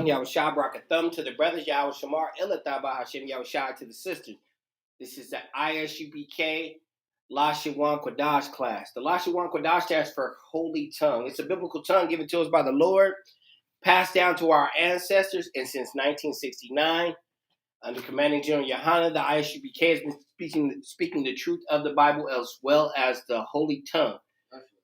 Shalom, Yahushua Barakathum to the brothers, Yahweh Shamar, Ilataba Hashem, Yahushua to the sisters. This is the ISUBK Lashawan Qadash class. The Lashawan Qadash stands for Holy Tongue. It's a biblical tongue given to us by the Lord, passed down to our ancestors, and since 1969, under commanding General Yohana, the ISUBK has been speaking the truth of the Bible as well as the Holy Tongue.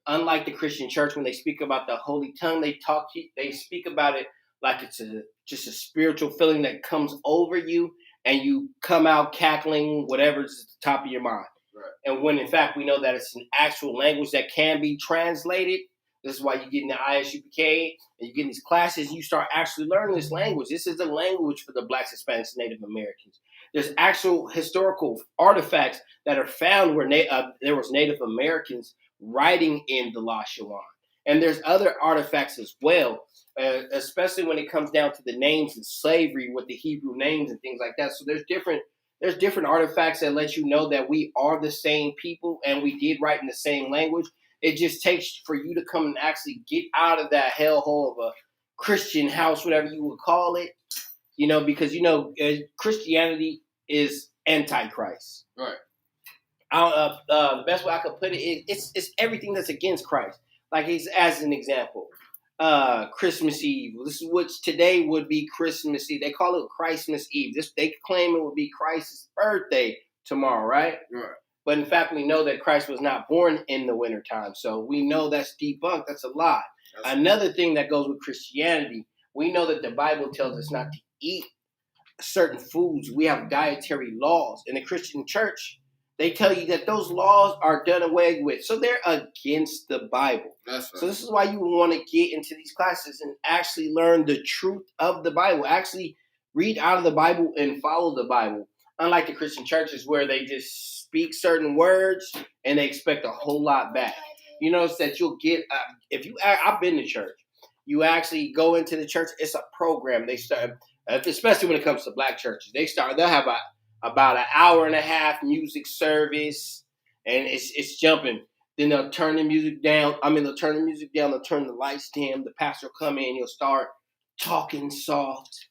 Unlike the Christian church, when they speak about the Holy Tongue, they speak about it like it's just a spiritual feeling that comes over you, and you come out cackling whatever's at the top of your mind. Right. And when in fact we know that it's an actual language that can be translated. This is why you get in the ISUPK and you get in these classes, you start actually learning this language. This is the language for the Blacks, Hispanics, and Native Americans. There's actual historical artifacts that are found where there was Native Americans writing in the Lashawan. And there's other artifacts as well, especially when it comes down to the names and slavery with the Hebrew names and things like that. So there's different artifacts that let you know that we are the same people and we did write in the same language. It just takes for you to come and actually get out of that hellhole of a Christian house, whatever you would call it, because, Christianity is antichrist. Right. The best way I could put it is it's everything that's against Christ. Like, as an example, Christmas Eve. This is what today would be Christmas Eve. They call it Christmas Eve. They claim it would be Christ's birthday tomorrow, right? Right. But in fact, we know that Christ was not born in the wintertime. So we know that's debunked. That's a lie. Another thing that goes with Christianity, we know that the Bible tells us not to eat certain foods. We have dietary laws. In the Christian church, they tell you that those laws are done away with. So they're against the Bible. That's right. So this is why you want to get into these classes and actually learn the truth of the Bible. Actually read out of the Bible and follow the Bible. Unlike the Christian churches where they just speak certain words and they expect a whole lot back. You notice that you'll get, I've been to church. You actually go into the church, it's a program. They start, especially when it comes to black churches, they'll have about an hour and a half music service, and it's jumping. Then they'll turn the music down. They'll turn the lights dim. The pastor will come in, he'll start talking soft.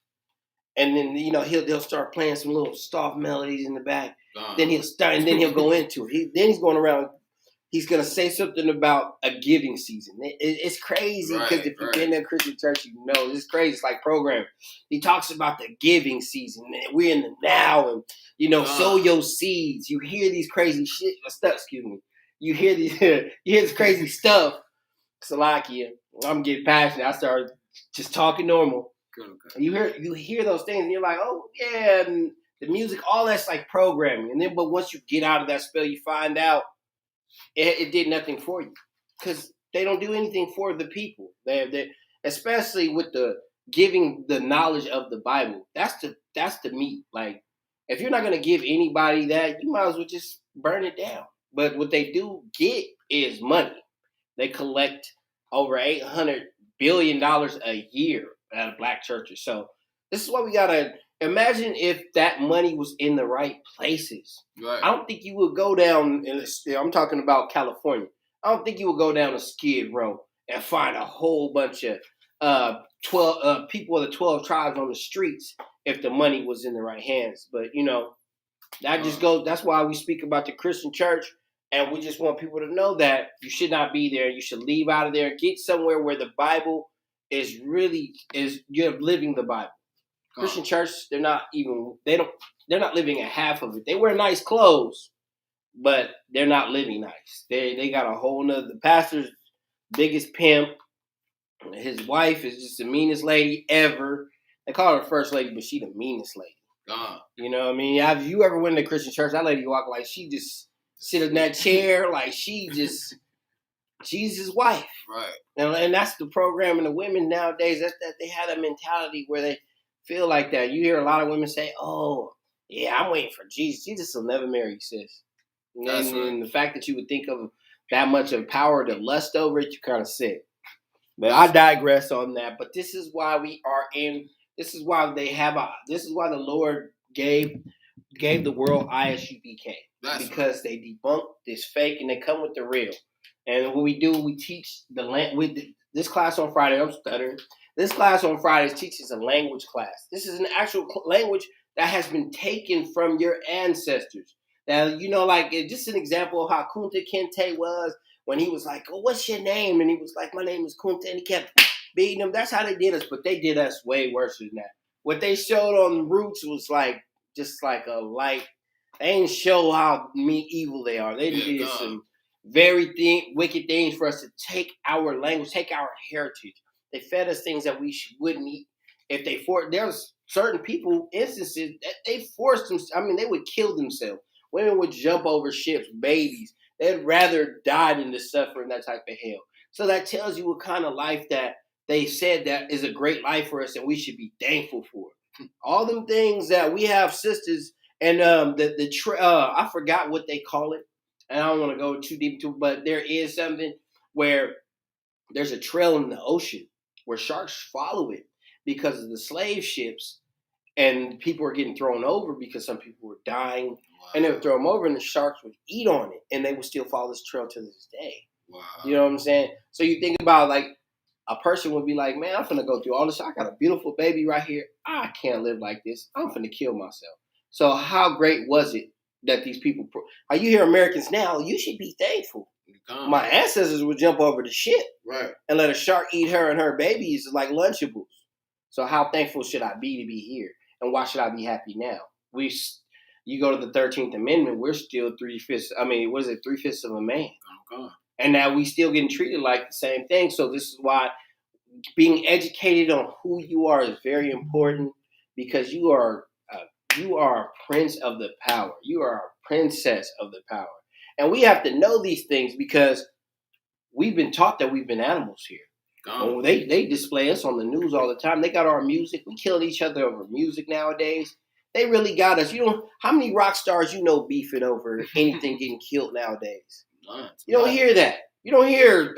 And then, they'll start playing some little soft melodies in the back. Then he'll go into it. He's going around. He's going to say something about a giving season. It's crazy because if you've been in a Christian church, it's crazy. It's like programming. He talks about the giving season. We're in the now, and sow your seeds. You hear these crazy stuff. Excuse me. You hear this crazy stuff. Salakia. I'm getting passionate. I started just talking normal. Okay. You hear those things, and you're like, oh yeah, and the music, all that's like programming. But once you get out of that spell, you find out it did nothing for you, because they don't do anything for the people. They especially with the giving the knowledge of the Bible. That's the meat. Like, if you're not gonna give anybody that, you might as well just burn it down. But what they do get is money. They collect over $800 billion a year out of black churches. So this is why we gotta imagine if that money was in the right places. Right. I don't think you would go down I'm talking about California. I don't think you would go down a Skid Row and find a whole bunch of 12 people of the 12 tribes on the streets if the money was in the right hands. But that's why we speak about the Christian church, and we just want people to know that you should not be there. You should leave out of there and get somewhere where the Bible you're living the Bible. Christian church, they're not living a half of it. They wear nice clothes, but they're not living nice. They got a whole nother, the pastor's biggest pimp. His wife is just the meanest lady ever. They call her first lady, but she the meanest lady. You know what I mean? Have you ever went to a Christian church? That lady walk like she just sit in that chair, like she's his wife. Right. And that's the program in the women nowadays. That they have that mentality where they feel like that. You hear a lot of women say, oh, yeah, I'm waiting for Jesus. Jesus will never marry you, sis. And the fact that you would think of that much of power to lust over it, you're kind of sick. But I digress on that. But this is why this is why the Lord gave the world ISUBK. Because they debunk this fake and they come with the real. And what we do, we teach this class on Friday. I'm stuttering. This class on Fridays teaches a language class. This is an actual language that has been taken from your ancestors. Now, like just an example of how Kunta Kinte was when he was like, "Oh, what's your name?" And he was like, "My name is Kunta," and he kept beating him. That's how they did us, but they did us way worse than that. What they showed on Roots was like just like a light. They ain't show how evil they are. They did some very wicked things for us to take our language, take our heritage. They fed us things that we wouldn't eat. If they there's certain people instances that they forced them. I mean, they would kill themselves. Women would jump over ships, babies. They'd rather die than to suffer in that type of hell. So that tells you what kind of life that they said that is a great life for us, and we should be thankful for it. All them things that we have sisters, and I forgot what they call it, and I don't want to go too deep into it, but there is something where there's a trail in the ocean where sharks follow it because of the slave ships, and people are getting thrown over because some people were dying. Wow. And they would throw them over, and the sharks would eat on it, and they would still follow this trail to this day. Wow. You know what I'm saying? So you think about like a person would be like, man, I'm finna go through all this. I got a beautiful baby right here. I can't live like this. I'm finna kill myself. So how great was it that these people, how you hear Americans now, you should be thankful. My ancestors would jump over the ship and let a shark eat her and her babies like Lunchables. So how thankful should I be to be here? And why should I be happy now? You go to the 13th Amendment, we're still 3/5. I mean, what is it? 3/5 of a man. Oh, and now we still getting treated like the same thing. So this is why being educated on who you are is very important, because you are a prince of the power. You are a princess of the power. And we have to know these things because we've been taught that we've been animals here. Oh, they display us on the news all the time. They got our music. We kill each other over music nowadays. They really got us. How many rock stars beefing over anything getting killed nowadays? You don't hear that. You don't hear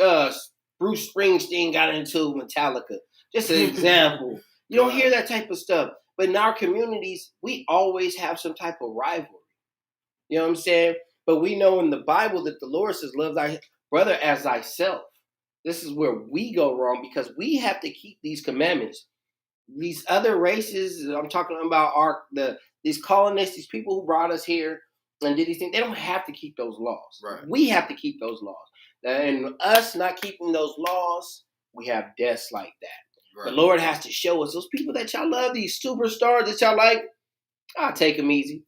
Bruce Springsteen got into Metallica. Just an example. You don't hear that type of stuff. But in our communities, we always have some type of rivalry. You know what I'm saying? But we know in the Bible that the Lord says, love thy brother as thyself. This is where we go wrong, because we have to keep these commandments. These other races, I'm talking about these colonists, these people who brought us here and did these things, they don't have to keep those laws. Right. We have to keep those laws. And us not keeping those laws, we have deaths like that. Right. The Lord has to show us those people that y'all love, these superstars that y'all like, I'll take them easy.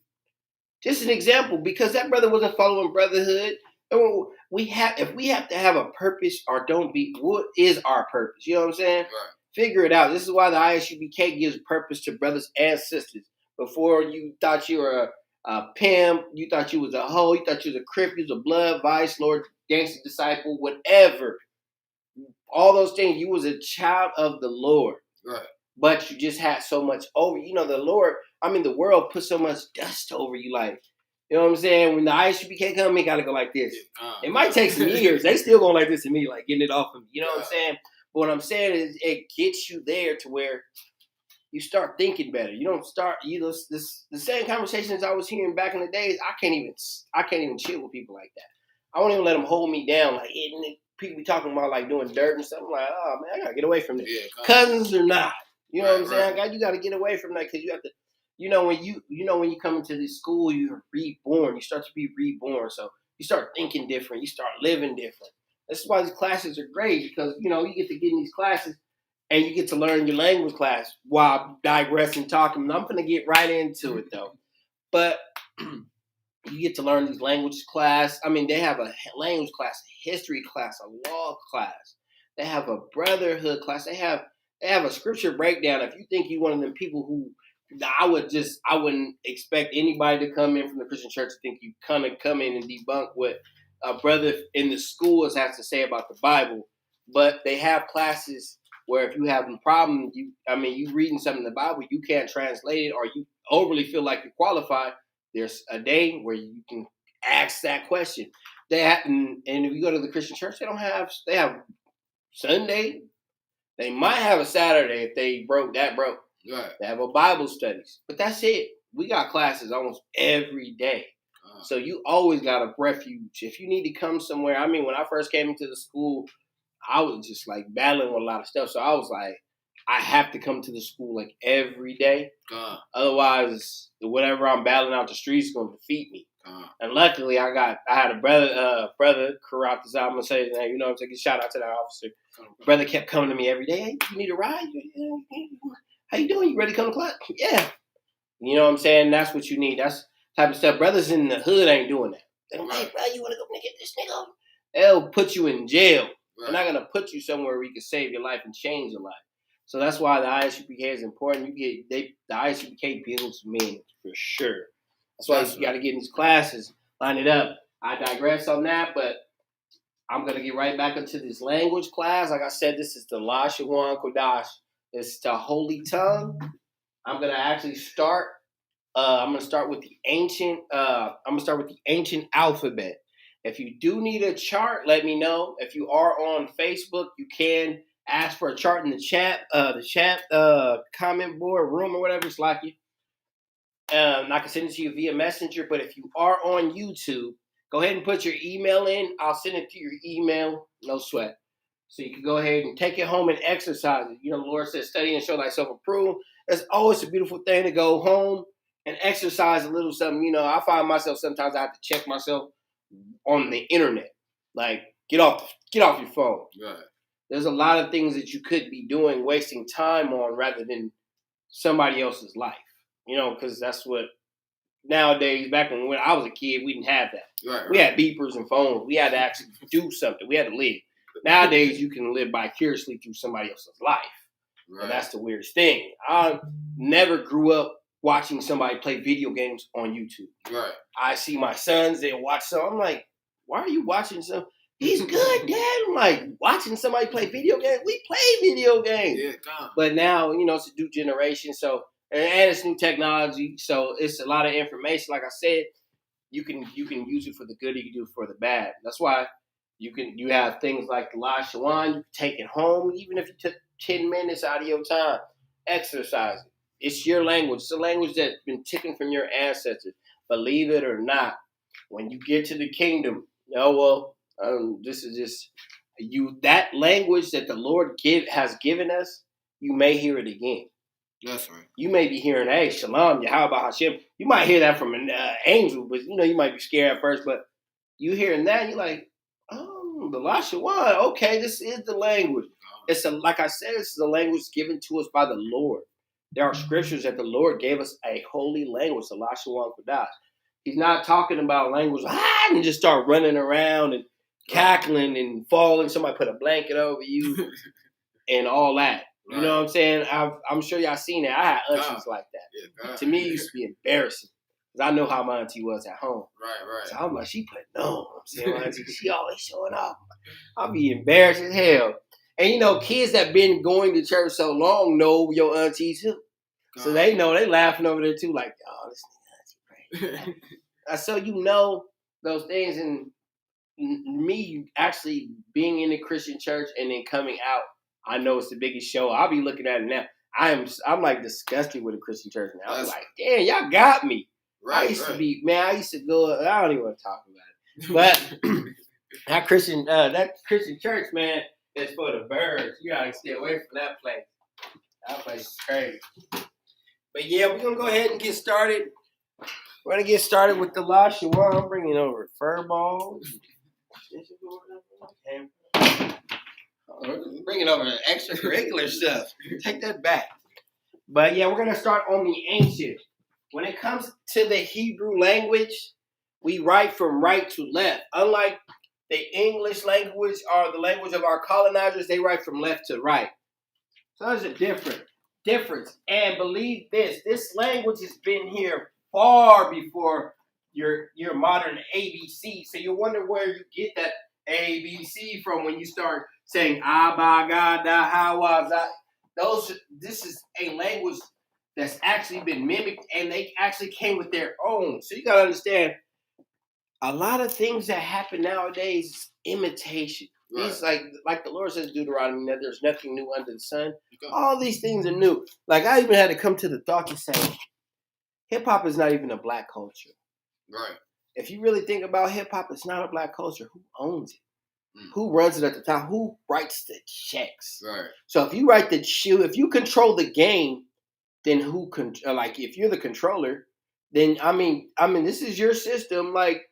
Just an example, because that brother wasn't following brotherhood. If we have to have a purpose or don't be, what is our purpose? You know what I'm saying? Right. Figure it out. This is why the ISUBK gives purpose to brothers and sisters. Before you thought you were a pimp, you thought you was a hoe, you thought you was a crip, you was a blood, vice, lord, gangster disciple, whatever. All those things, you was a child of the Lord. Right. But you just had so much over. The world put so much dust over you, like, you know what I'm saying? When the ISUBK come, it got to go like this. It might take some years. They still going like this to me, like getting it off of me. You know what I'm saying? But what I'm saying is it gets you there to where you start thinking better. You don't start, the same conversations I was hearing back in the days, I can't even chill with people like that. I won't even let them hold me down. Like, people be talking about like doing dirt and stuff. I'm like, oh man, I got to get away from this. Yeah, cousins or not. You know what I'm saying? You got to get away from that, because you have to. When you come into this school, you're reborn. You start to be reborn. So you start thinking different. You start living different. That's why these classes are great, because, you get to get in these classes and you get to learn your language class while digressing, talking. And I'm going to get right into it, though. But you get to learn these language class. They have a language class, a history class, a law class. They have a brotherhood class. They have a scripture breakdown. If you think you're one of them people who, I wouldn't expect anybody to come in from the Christian church to think you kind of come in and debunk what a brother in the schools has to say about the Bible. But they have classes where if you have a problem, you reading something in the Bible, you can't translate it, or you overly feel like you're qualified, there's a day where you can ask that question. And if you go to the Christian church, they have Sunday. They might have a Saturday if they broke. Right. They have a Bible studies, but that's it. We got classes almost every day. So you always got a refuge. If you need to come somewhere, when I first came into the school, I was just like battling with a lot of stuff. So I was like, I have to come to the school like every day. Otherwise, whatever I'm battling out the streets is going to defeat me. And luckily, I had a brother, Karat, I'm going to say his name, you know what I'm saying? Shout out to that officer. Brother kept coming to me every day. Hey, you need a ride? How you doing? You ready to come to class? Yeah. You know what I'm saying? That's what you need. That's the type of stuff. Brothers in the hood ain't doing that. They don't, hey, bro, you want to go get this nigga? They'll put you in jail. Right. They're not going to put you somewhere where you can save your life and change your life. So that's why the ISUPK is important. The ISUPK builds men for sure. That's why you got to get in these classes, line it up. I digress on that, but I'm going to get right back into this language class. Like I said, this is the Lashawan Qadash. It's the Holy Tongue. I'm going to actually start. I'm going to start with the ancient. Alphabet. If you do need a chart, let me know. If you are on Facebook, you can ask for a chart in the chat, comment board, room, or whatever it's like you. And I can send it to you via Messenger. But if you are on YouTube, go ahead and put your email in. I'll send it to your email. No sweat. So you can go ahead and take it home and exercise it. You know, the Lord says, study and show thyself approved. It's always a beautiful thing to go home and exercise a little something. You know, I find myself sometimes I have to check myself on the internet. Like, get off your phone. Right. There's a lot of things that you could be doing, wasting time on rather than somebody else's life. You know, because that's what nowadays, back when I was a kid, we didn't have that. Right. We had beepers and phones. We had to actually do something. We had to live. Nowadays, you can live vicariously through somebody else's life. Right. And that's the weirdest thing. I never grew up watching somebody play video games on YouTube. Right. I see my sons, they watch some. I'm like, why are you watching some? He's good, Dad. I'm like, watching somebody play video games? We play video games. Yeah, God. But now, you know, it's a new generation. So, and it's new technology. So it's a lot of information. Like I said, you can use it for the good. You can do it for the bad. That's why you have things like the Lashawan. You can take it home, even if you took 10 minutes out of your time. Exercise it. It's your language. It's a language that's been taken from your ancestors. Believe it or not, when you get to the kingdom, this is just that language that the Lord has given us. You may hear it again. That's right. You may be hearing, hey, Shalom, Yahweh Hashem. You might hear that from an angel, but you know you might be scared at first. But you hearing that, you're like, oh, the Lashawan. Okay, this is the language. Like I said, this is a language given to us by the Lord. There are scriptures that the Lord gave us a holy language, the Lashawan Qadash. He's not talking about language and just start running around and cackling and falling. Somebody put a blanket over you and all that. You know what I'm saying? I'm sure y'all seen that. I had aunties like that. Yeah, to me, it used to be embarrassing because I know how my auntie was at home. Right. So I'm like, she put no. I'm saying, my auntie, she always showing off. I'll be embarrassed as hell. And you know, kids that been going to church so long know your auntie too. So they know, they laughing over there too, like, oh, this nigga auntie crazy. So you know those things, and me actually being in the Christian church and then coming out, I know it's the biggest show. I'll be looking at it now. I'm like disgusted with the Christian church now. I'm like, damn, y'all got me. Right, I used to go. I don't even want to talk about it. But that Christian church, man, is for the birds. You gotta stay away from that place. That place is crazy. But yeah, we're gonna go ahead and get started. We're gonna get started with the Lashawan. I'm bringing over fur balls. Bringing over extracurricular stuff. Take that back. But yeah, we're going to start on the ancient. When it comes to the Hebrew language, we write from right to left. Unlike the English language or the language of our colonizers, they write from left to right. So there's a difference. And believe this language has been here far before your modern ABC. So you wonder where you get that ABC from when you start saying Abba, Gada, Hawa, this is a language that's actually been mimicked, and they actually came with their own. So you got to understand, a lot of things that happen nowadays is imitation. Right. It's like the Lord says in Deuteronomy, that there's nothing new under the sun. Okay. All these things are new. Like, I even had to come to the thought to say, hip-hop is not even a black culture. Right. If you really think about hip-hop, it's not a black culture. Who owns it? Who runs it at the top? Who writes the checks? Right. So if you write the if you control the game, then who like if you're the controller, then I mean this is your system. Like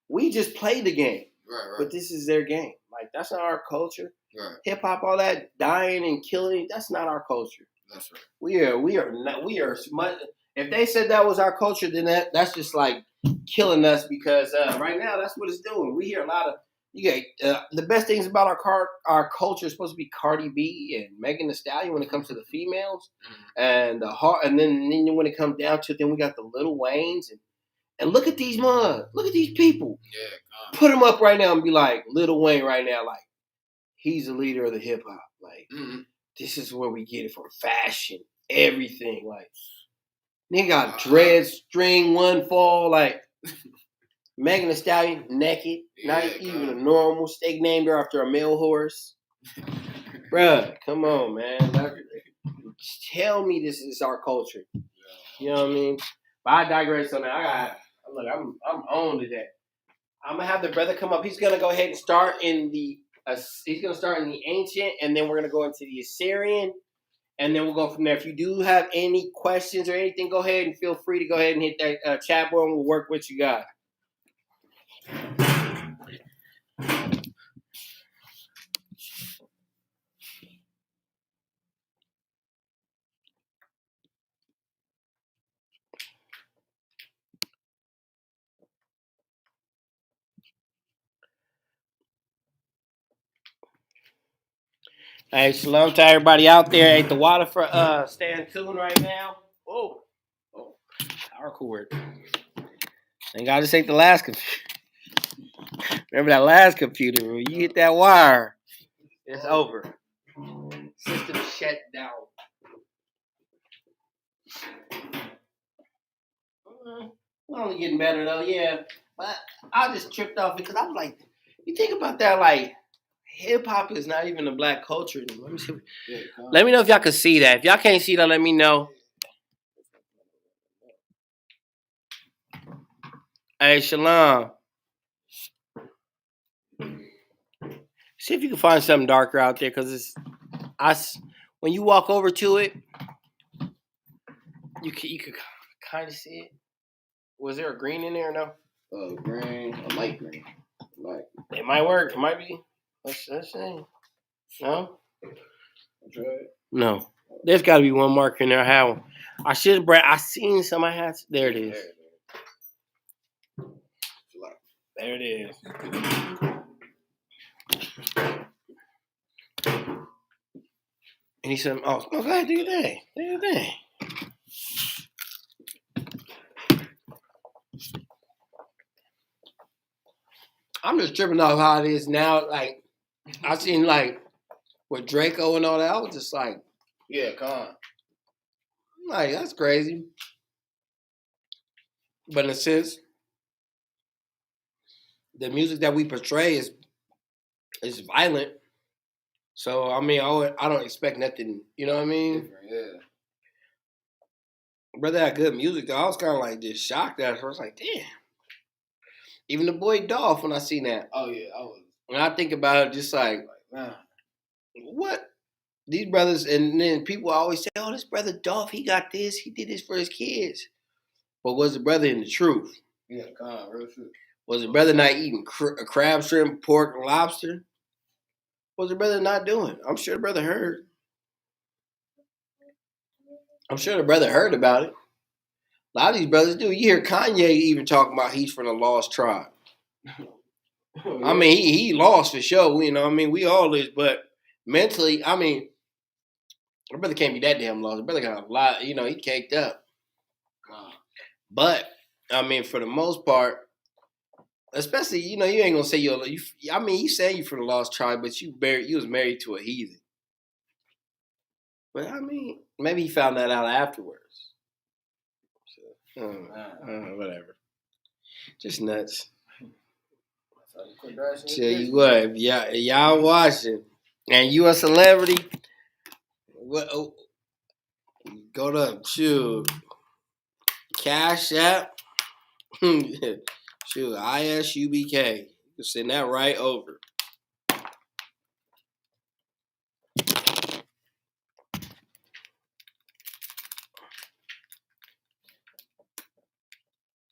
we just play the game, right. But this is their game. Like that's not our culture. Right. Hip hop, all that dying and killing, that's not our culture. That's right. We are not. We are smart. If they said that was our culture, then that's just like killing us because right now that's what it's doing. We hear a lot of the best things about our culture is supposed to be Cardi B and Megan Thee Stallion when it comes to the females, and then when it comes down to it, then we got the Lil Waynes and look at these look at these people. Yeah, put them up right now and be like Lil Wayne right now, like he's the leader of the hip hop. Like this is where we get it from, fashion, everything. Like nigga got dreads, string, one fall, like. Megan Thee Stallion, naked, not even a normal steak named her after a male horse. Bruh, come on, man. Tell me this is our culture. You know what I mean? But I digress on that. I'm on to that. I'm gonna have the brother come up. He's gonna go ahead and start in the ancient, and then we're gonna go into the Assyrian, and then we'll go from there. If you do have any questions or anything, go ahead and feel free to go ahead and hit that chat board, and we'll work with you guys. Hey, shalom to everybody out there. Ate the water for staying tuned right now. Oh, power cord. Thank God this ain't the last computer. Remember that last computer? When you hit that wire, it's over. System shut down. We're only getting better though, yeah. But I just tripped off because I was like, you think about that, like hip hop is not even a black culture anymore. Let me see. Let me know if y'all can see that. If y'all can't see that, let me know. Hey, Shalom. See if you can find something darker out there, because when you walk over to it, you could kind of see it. Was there a green in there or no? Green, a light green. Light. It might work. It might be. Let's see. No? No. There's got to be one marker in there. How? I seen some I had. There it is. There it is. And he said, oh, go ahead, do your thing. Do your thing. I'm just tripping off how it is now. Like, I seen, like, with Draco and all that, I was just like, yeah, come on. Like, that's crazy. But in a sense, the music that we portray is violent. So, I mean, I don't expect nothing, you know what I mean? Yeah. Brother had good music, though. I was kind of like just shocked at it. I was like, damn. Even the boy Dolph, when I seen that. Oh, yeah, I was. When I think about it, just like man, what? These brothers, and then people always say, oh, this brother Dolph, he got this. He did this for his kids. But was the brother in the truth? Yeah, come on, real true. Was the brother not eating crab, shrimp, pork, and lobster? What was the brother not doing? I'm sure the brother heard. I'm sure the brother heard about it. A lot of these brothers do. You hear Kanye even talking about he's from the lost tribe. I mean, he lost for sure. You know, I mean, we all is, but mentally, I mean, my brother can't be that damn lost. My brother got a lot, you know, he caked up. But I mean, for the most part, especially, you know, you ain't gonna say I mean, you say you from the lost tribe, but you was married to a heathen. But I mean, maybe he found that out afterwards. So, whatever. Just nuts. Tell you what, if y'all watching and you a celebrity, go to Cash App, Isubk. You can send that right over.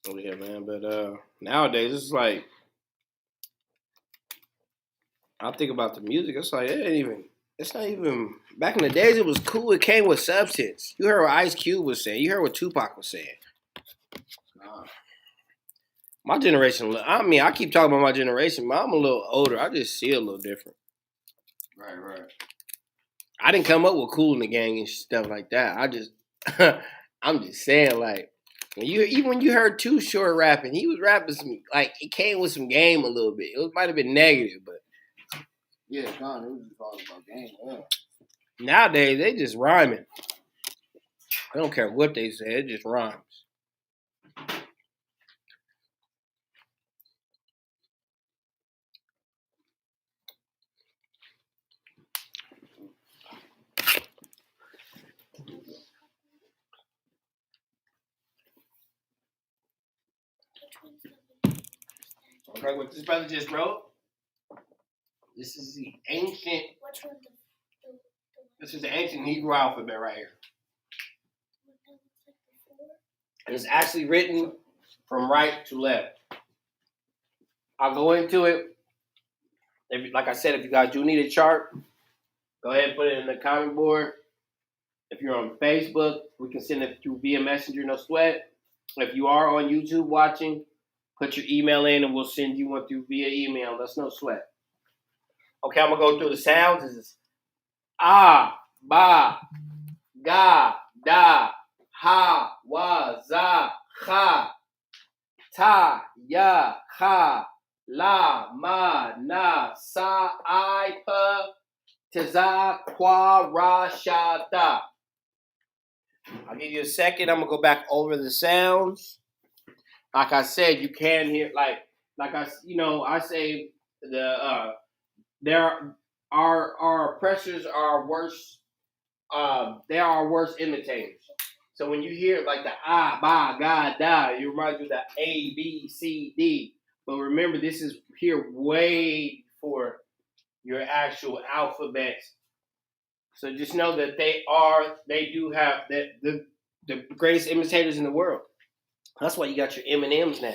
Oh yeah, man. But nowadays it's like I think about the music. It's like it ain't even. It's not even. Back in the days, it was cool. It came with substance. You heard what Ice Cube was saying. You heard what Tupac was saying. Nah. My generation. I mean, I keep talking about my generation, but I'm a little older. I just see it a little different. Right. I didn't come up with Cool in the Gang and stuff like that. I just, I'm just saying, like, even when you heard Too Short rapping, he was rapping some, like, it came with some game a little bit. It might have been negative, but Yeah, Con, it was just all about game. Yeah. nowadays they just rhyming. I don't care what they say, it just rhymes. Okay, what this brother just wrote. This is the ancient. This is the ancient Hebrew alphabet right here. And it's actually written from right to left. I'll go into it. Like I said, if you guys do need a chart, go ahead and put it in the comment board. If you're on Facebook, we can send it through via Messenger, no sweat. If you are on YouTube watching, put your email in and we'll send you one through via email. That's no sweat. Okay, I'm going to go through the sounds. This is ah, ba, ga, da, ha, wa, za, ha, ta, ya, ha, la, ma, na, sa, I, pa, taza, kwa, ra, sha, da. I'll give you a second. I'm going to go back over the sounds. Like I said, you can hear, I say there our oppressors are worse. They are worse imitators. So when you hear like the ah, ba, ga, da, it reminds you of the A, B, C, D. But remember, this is here way before your actual alphabets. So just know that they do have the greatest imitators in the world. That's why you got your M&Ms now.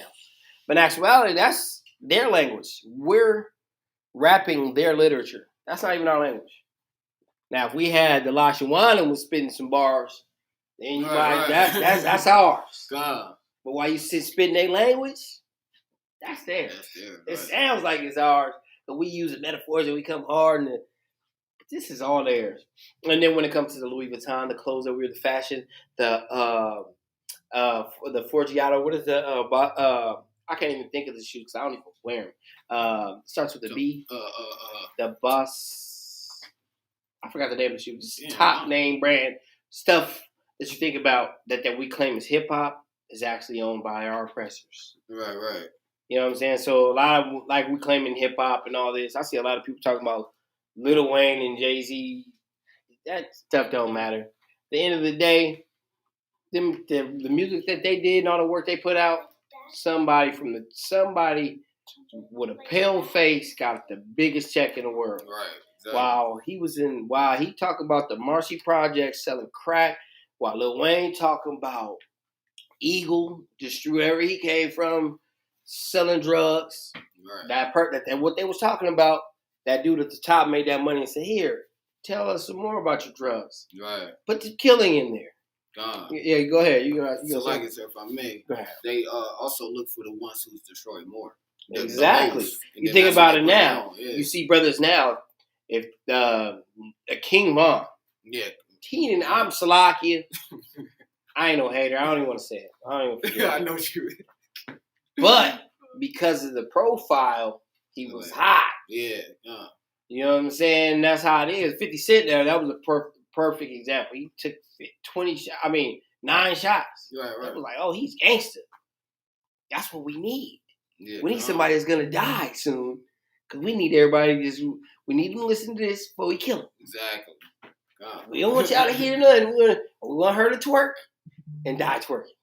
But in actuality, that's their language. We're rapping their literature. That's not even our language. Now, if we had the Lashawan and was spitting some bars, then you might that's ours. God. But while you spitting their language, that's theirs. It sounds like it's ours, but we use the metaphors and we come hard and this is all theirs. And then when it comes to the Louis Vuitton, the clothes that wear, the fashion, the Forgiato, what is I can't even think of the shoe because I don't even wear them. Starts with the B. The bus. I forgot the name of the shoe. Just top name brand stuff that you think about that we claim is hip hop is actually owned by our oppressors. Right. You know what I'm saying? So a lot of like we claiming hip hop and all this. I see a lot of people talking about Lil Wayne and Jay-Z. That stuff don't matter. At the end of the day, the music that they did and all the work they put out, somebody with a pale face got the biggest check in the world. Right. Exactly. While he talking about the Marcy Project selling crack, while Lil Wayne talking about Eagle, just wherever he came from, selling drugs. Right. That what they was talking about, that dude at the top made that money and said, "Here, tell us some more about your drugs." Right. Put the killing in there. God. Yeah, go ahead. You so like I said, if I may, go ahead. They also look for the ones who's destroyed more. Exactly. You think about it now. You see brothers now. If a King Von, Keenan, I'm Salakia. I ain't no hater. I don't even want to say it. I don't even I know what you. But because of the profile, he was hot. Yeah. You know what I'm saying? That's how it is. 50 Cent there, that was a perfect example. He took 9 shots. Right. It was like, oh, he's gangster. That's what we need. Yeah, we need somebody that's going to die soon. Because we need everybody we need them to listen to this before we kill him. Exactly. We don't want y'all to hear nothing. We want her to twerk and die twerking.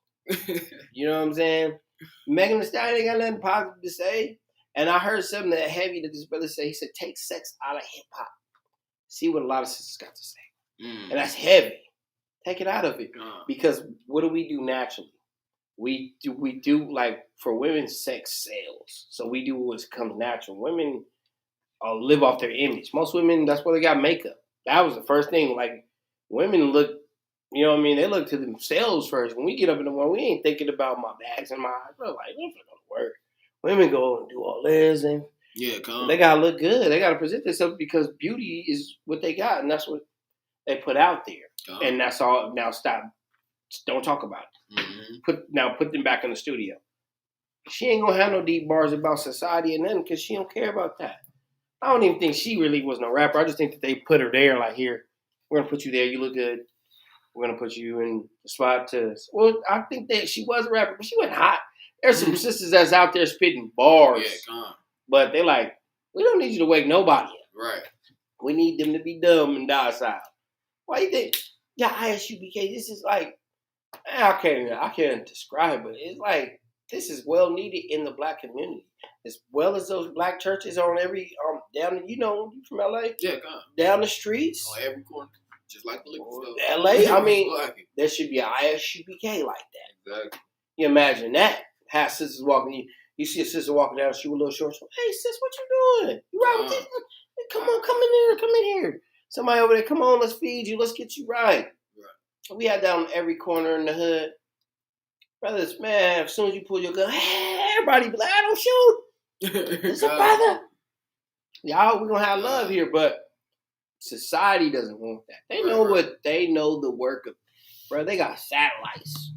You know what I'm saying? Megan Thee Stallion ain't got nothing positive to say. And I heard something that heavy that this brother said. He said, take sex out of hip-hop. See what a lot of sisters got to say. And that's heavy. Take it out of it. Because what do we do naturally? we do like for women, sex sales. So we do what comes natural. Women live off their image. Most women, that's why they got makeup. That was the first thing. Like women look, you know what I mean? They look to themselves first. When we get up in the morning, we ain't thinking about my bags and my eyes. We're like, we're gonna go to work. Women go and do all this and they gotta look good. They gotta present themselves because beauty is what they got, and that's what they put out there. And that's all. Now stop. Don't talk about it. Put them back in the studio. She ain't gonna have no deep bars about society and nothing because she don't care about that. I don't even think she really was no rapper. I just think that they put her there, like, here, we're gonna put you there. You look good. We're gonna put you in the spot to. Well, I think that she was a rapper, but she went hot. There's some sisters that's out there spitting bars, but they like, we don't need you to wake nobody up. Right. We need them to be dumb and docile. Why you think? Yeah, ISUBK. This is like, I can't describe it. It's like this is well needed in the black community, as well as those black churches on every down. You know, you from LA? Yeah, down the streets on every corner, just like the liquor store. LA. I mean, there should be an ISUBK like that. Exactly. You imagine that? Have sisters walking. You see a sister walking down the street with little shorts. Hey, sis, what you doing? You right with this? Come on, come in here. Somebody over there, come on, let's feed you. Let's get you right. We had that on every corner in the hood. Brothers, man, as soon as you pull your gun, hey, everybody be like, I don't shoot. It's a brother. Y'all, we're going to have love here, but society doesn't want that. They know the work of, bro, they got satellites.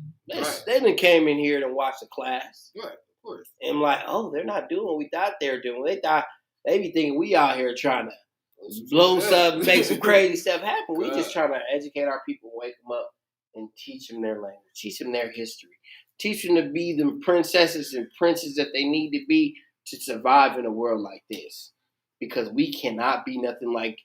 They done came in here and watched the class. Right, of course. And like, oh, they're not doing what we thought they were doing. They thought, they be thinking we out here trying to blow stuff, make some crazy stuff happen. We just trying to educate our people, wake them up, and teach them their language, teach them their history, teach them to be the princesses and princes that they need to be to survive in a world like this. Because we cannot be nothing like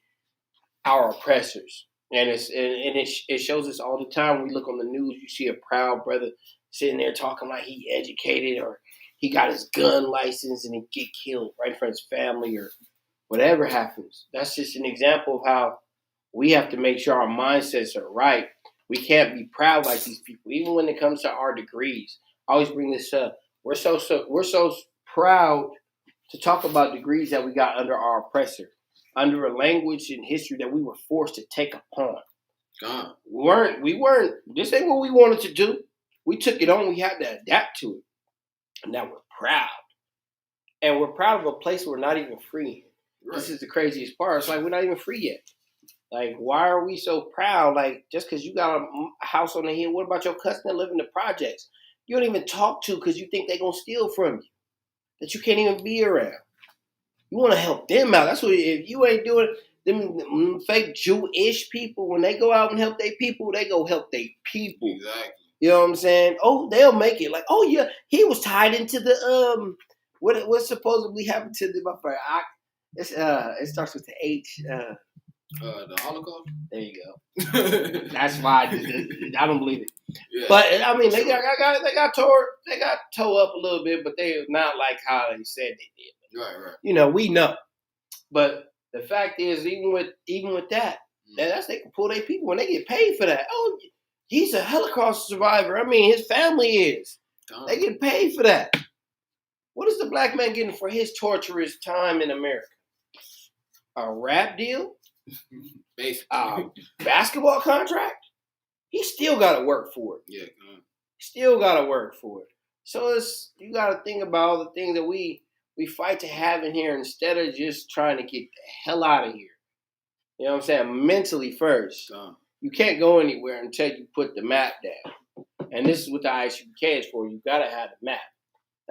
our oppressors. And it shows us all the time. When we look on the news, you see a proud brother sitting there talking like he educated or he got his gun license and he get killed right in front of his family or whatever happens. That's just an example of how we have to make sure our mindsets are right. We can't be proud like these people, even when it comes to our degrees. I always bring this up. We're so proud to talk about degrees that we got under our oppressor, under a language and history that we were forced to take upon. We weren't. This ain't what we wanted to do. We took it on. We had to adapt to it, and now we're proud. And we're proud of a place we're not even free in. Right. This is the craziest part. It's like we're not even free yet. Like, why are we so proud? Like, just because you got a house on the hill, what about your cousin that live in the projects? You don't even talk to because you think they're going to steal from you, that you can't even be around. You want to help them out. That's what, if you ain't doing them fake Jewish people, when they go out and help their people, they go help their people. Exactly. You know what I'm saying? Oh, they'll make it. Like, oh, yeah, he was tied into the, what supposedly happened to the, it starts with the H. The Holocaust? There you go. That's why I don't believe it. Yeah. But I mean, they got tore up a little bit, but they not like how they said they did. Right. You know, we know. But the fact is, even with that, that's they can pull their people when they get paid for that. Oh, he's a Holocaust survivor. I mean, his family is. They get paid for that. What is the black man getting for his torturous time in America? A rap deal? Basketball contract? He still got to work for it. Yeah, still got to work for it. So you got to think about all the things that we fight to have in here instead of just trying to get the hell out of here. You know what I'm saying? Mentally first. You can't go anywhere until you put the map down. And this is what the ISUBK is for. You got to have the map.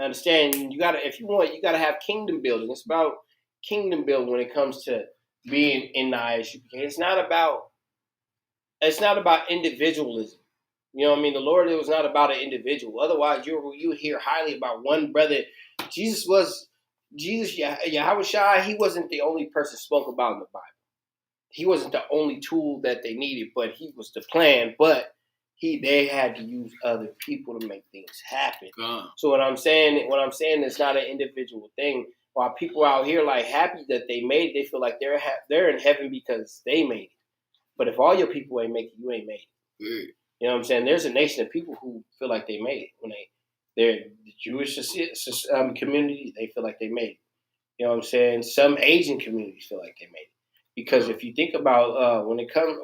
Understand? If you want, you got to have kingdom building. It's about kingdom building when it comes to being in the ISUBK. It's not about individualism. You know what I mean? The Lord, it was not about an individual. Otherwise, you hear highly about one brother. Yahweh Shai, he wasn't the only person spoke about in the Bible. He wasn't the only tool that they needed, but he was the plan. But they had to use other people to make things happen. So what I'm saying is not an individual thing. While people out here like happy that they made it, they feel like they're in heaven because they made it. But if all your people ain't make it, you ain't made it. You know what I'm saying? There's a nation of people who feel like they made it when they're the Jewish community. They feel like they made it. You know what I'm saying? Some Asian communities feel like they made it because if you think about when it comes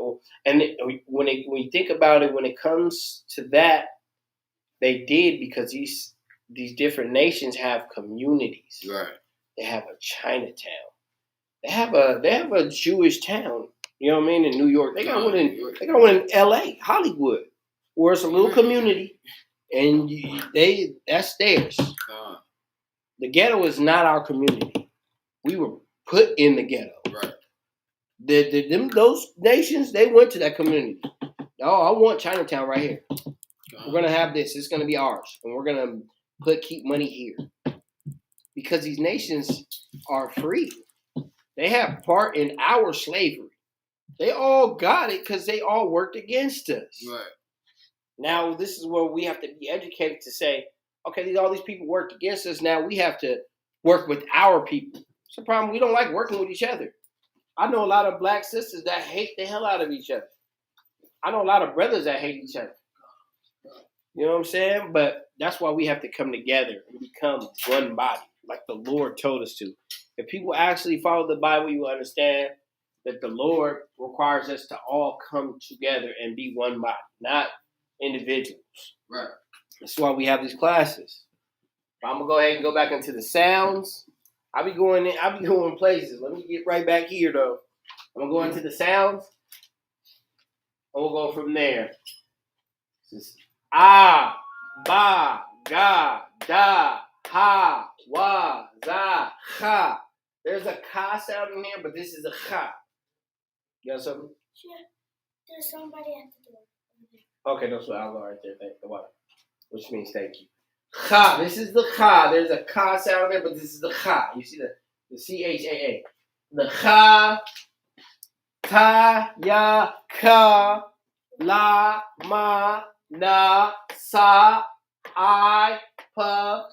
when you think about it, when it comes to that, they did because these different nations have communities. Right. They have a Chinatown. They have a Jewish town. You know what I mean? In New York, they got one in L.A., Hollywood, where it's a little community, and that's theirs. The ghetto is not our community. We were put in the ghetto. Right. Those nations, they went to that community. Oh, I want Chinatown right here. We're gonna have this. It's gonna be ours, and we're gonna keep money here because these nations are free. They have part in our slavery. They all got it because they all worked against us. Right. Now this is where we have to be educated to say, okay, all these people worked against us. Now we have to work with our people. It's the problem. We don't like working with each other. I know a lot of black sisters that hate the hell out of each other. I know a lot of brothers that hate each other. You know what I'm saying? But that's why we have to come together and become one body, like the Lord told us to. If people actually follow the Bible, you will understand that the Lord requires us to all come together and be one body, not individuals. Right. That's why we have these classes. I'm gonna go ahead and go back into the sounds. I'll be going places. Let me get right back here though. I'm gonna go into the sounds. And we'll go from there. This is ah, ba, ga, da, ha, wa, za, ha. There's a ka sound in here, but this is a ha. You got something? Sure. There's somebody at the door. Okay, that's what I'll go right there. Thank the water. Which means thank you. Cha. This is the cha. There's a ka sound there, but this is the cha. You see the CHAA. The cha, ta, ya, ka, la, ma, na, sa, I, pa,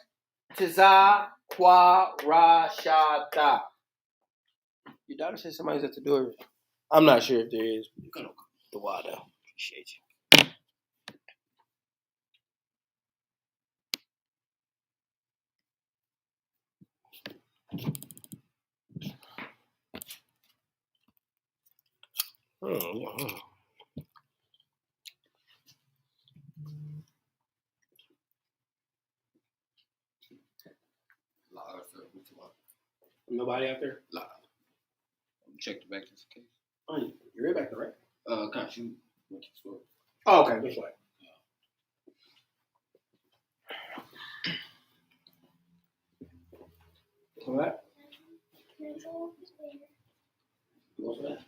tiza, kwa, ra, sha, da. Your daughter said somebody's at the door. I'm not sure if there is. The water. Appreciate you. Nobody out there? Live. Check the back just in case. Oh, you're right back there, right? Gosh, you went to the store. Oh, okay, this way. What? What's that?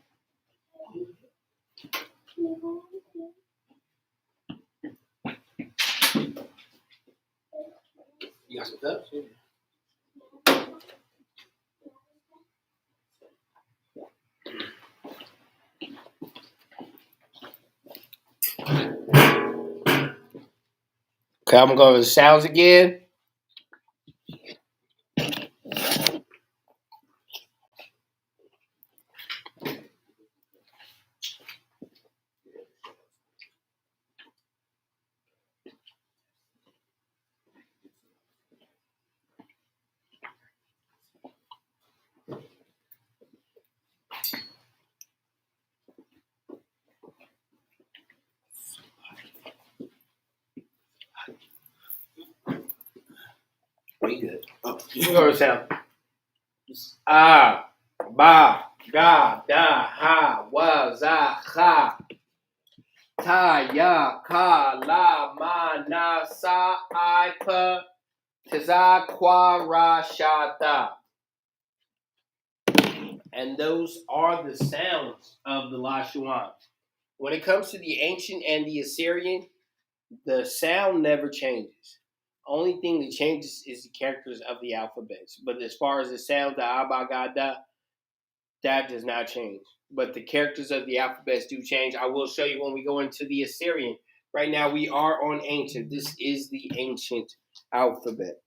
You got some cups? Okay, I'm gonna go over the sounds again. Pretty good. Oh, We're going to sound. Ah, ba, ga, da, ha, wa, za, ha. Ta, ya, ka, la, ma, na, sa, I, pa, tiza, kwa, ra, sha, da. And those are the sounds of the Lashawan. When it comes to the ancient and the Assyrian, the sound never changes. Only thing that changes is the characters of the alphabets. But as far as the sound, the abagada, that does not change. But the characters of the alphabets do change. I will show you when we go into the Assyrian. Right now we are on ancient. This is the ancient alphabet.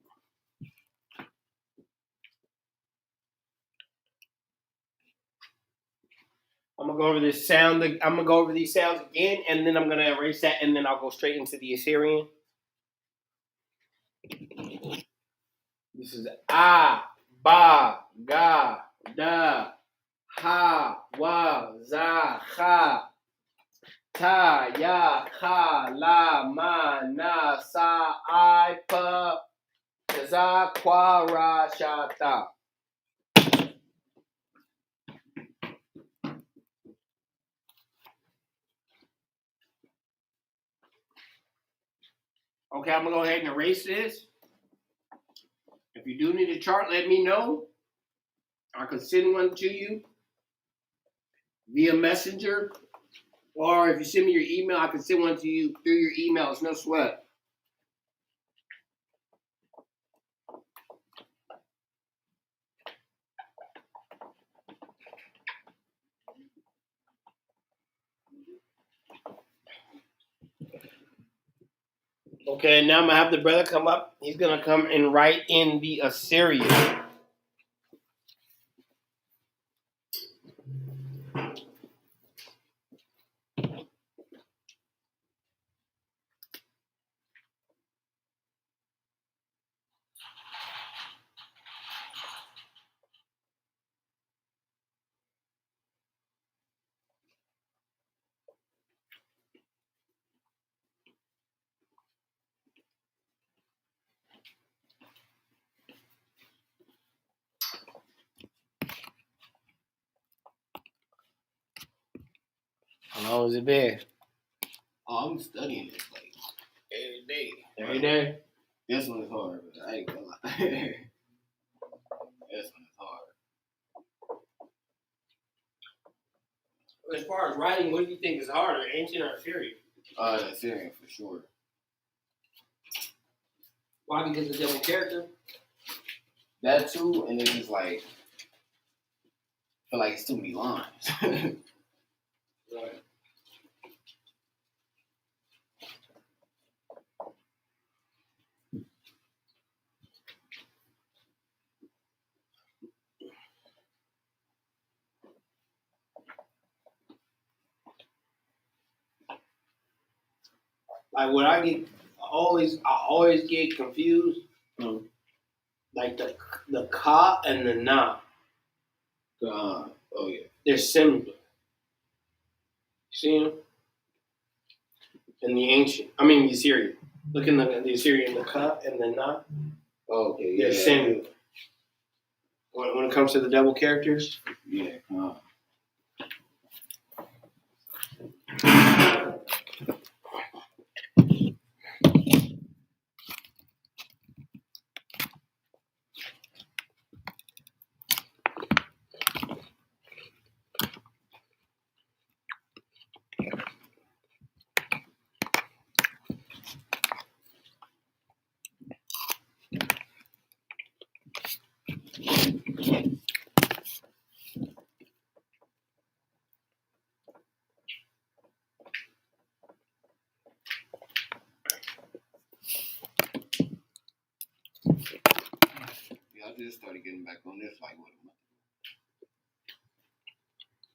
I'm gonna go over this sound. I'm gonna go over these sounds again, and then I'm gonna erase that, and then I'll go straight into the Assyrian. This is ba, ga, da, ha, wa, za, cha, ta, ya, cha, la, ma, na, sa, I, pa, za, kwa, ra, sha, ta. Okay, I'm gonna go ahead and erase this. If you do need a chart, let me know. I can send one to you via messenger. Or if you send me your email, I can send one to you through your email. It's no sweat. Okay, now I'm going to have the brother come up. He's going to come and write in the Assyrian. How long has it been? Oh, I'm studying this like every day. Every day? This one is hard, but I ain't gonna lie. This one is hard. As far as writing, what do you think is harder, ancient or Assyrian? Syrian for sure. Why? Because of the double character? That too, and it's just like, I feel like it's too many lines. Right. Like what I always get confused. Like the ka and the na. Oh yeah. They're similar. See them? In the ancient. I mean the Assyrian. Look in the Assyrian, the ka and the na. Oh, okay, yeah. They're similar. When it comes to the double characters. Yeah, I just started getting back on this like what a month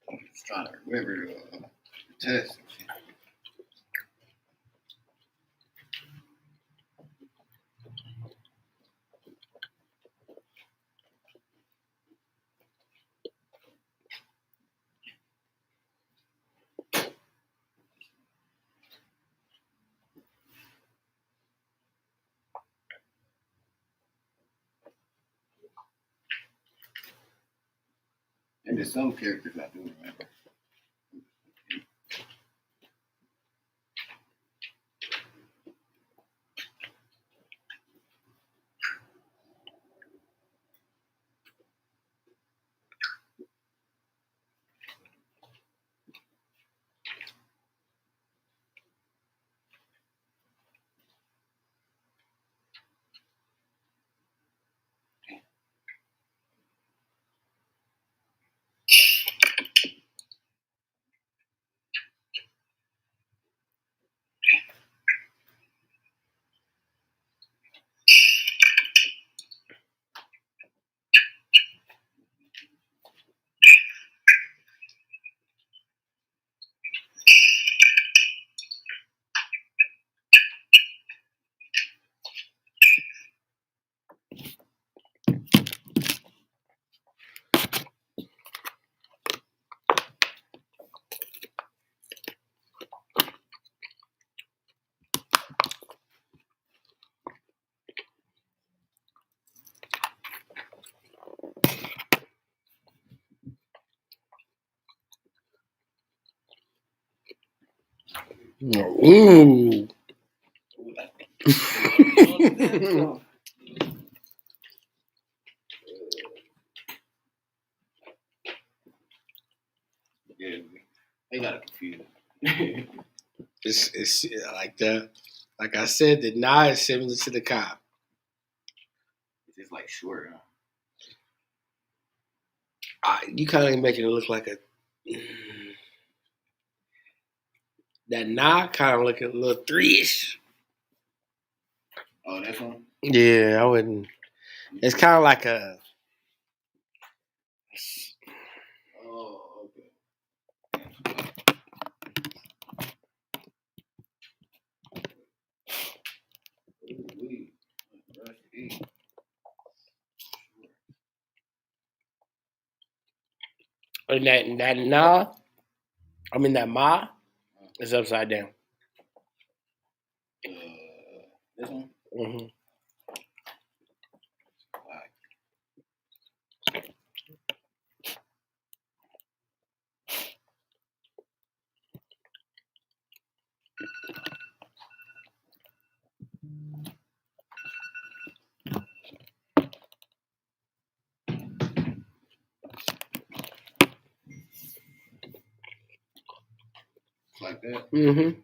ago. I'm just trying to remember the test. And there's some characters I do remember. Ooh. Yeah, they got it confused. It's like that. Like I said, the nah is similar to the cop. It's just like short, huh? You kind of making it look like a. That nah kind of looking a little 3-ish. Oh, that's one? Yeah, I wouldn't. It's kind of like a. Oh, okay. Ooh-wee. Rusty. And that nah, I mean that ma, is upside down. This one? Mm-hmm. Like that? Mm-hmm.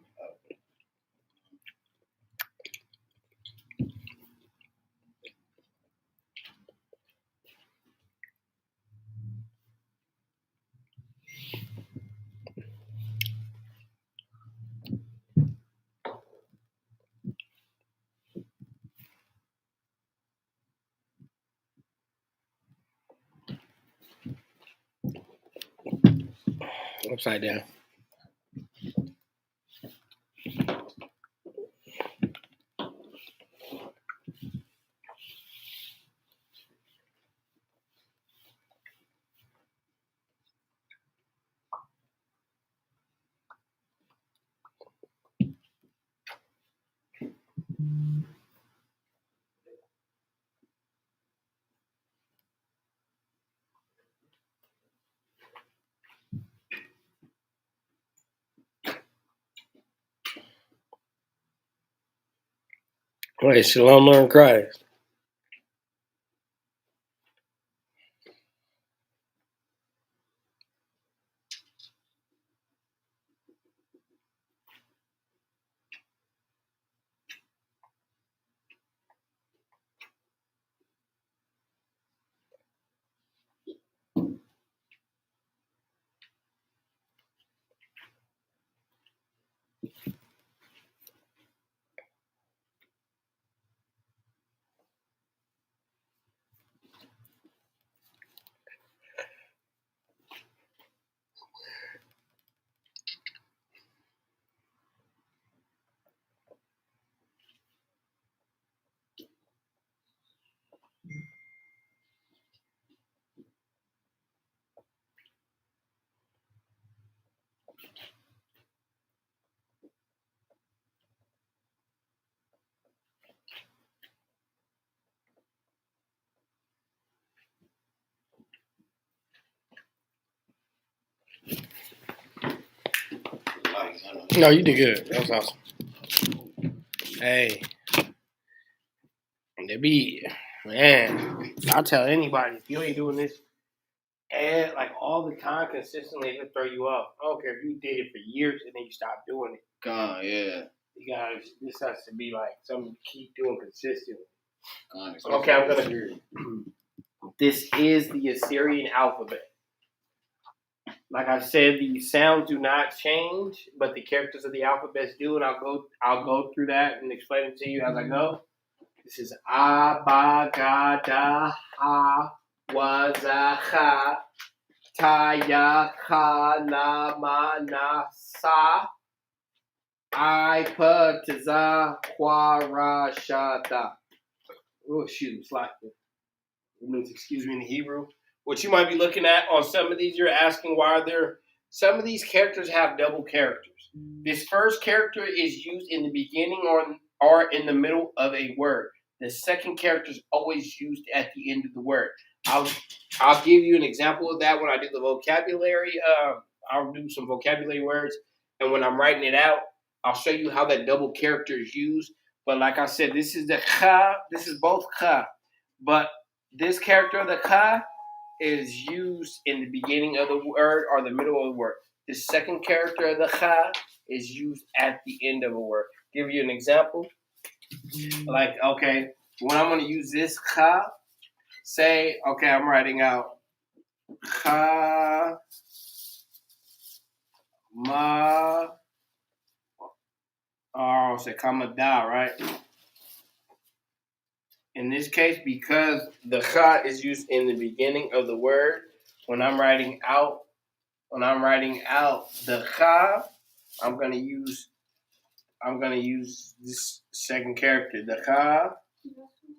Upside down. Wait, Shalom learn Christ. No, you did good. That was awesome. Hey, they be, man, I'll tell anybody, if you ain't doing this and like all the time consistently, it'll throw you off. I don't care if you did it for years and then you stop doing it. God, yeah. You guys, this has to be like something you keep doing consistently. God, Okay, I'm gonna. This is the Assyrian alphabet. Like I said, the sounds do not change, but the characters of the alphabets do, and I'll go through that and explain it to you as I go. This is A, Ba, Ga, Da, Ha, Wa, Za, Ha, Ta, Ya, Ha, Na, Ma, Na, Sa, I, Pa, Tza, Kwa, Ra, Sha, Da. Oh, shoot, it's like it means excuse me in Hebrew. What you might be looking at on some of these, you're asking why some of these characters have double characters. This first character is used in the beginning or in the middle of a word. The second character is always used at the end of the word. I'll give you an example of that when I do the vocabulary. I'll do some vocabulary words, and when I'm writing it out, I'll show you how that double character is used. But like I said, this is the ka. This is both ka. But this character of the ka is used in the beginning of the word or the middle of the word. The second character of the ka is used at the end of a word. Give you an example. Like, okay, when I'm going to use this ka, say, okay, I'm writing out ka, ma, or I'll say kama da, right? In this case, because the ka is used in the beginning of the word, when I'm writing out the ka, I'm gonna use this second character, the ka.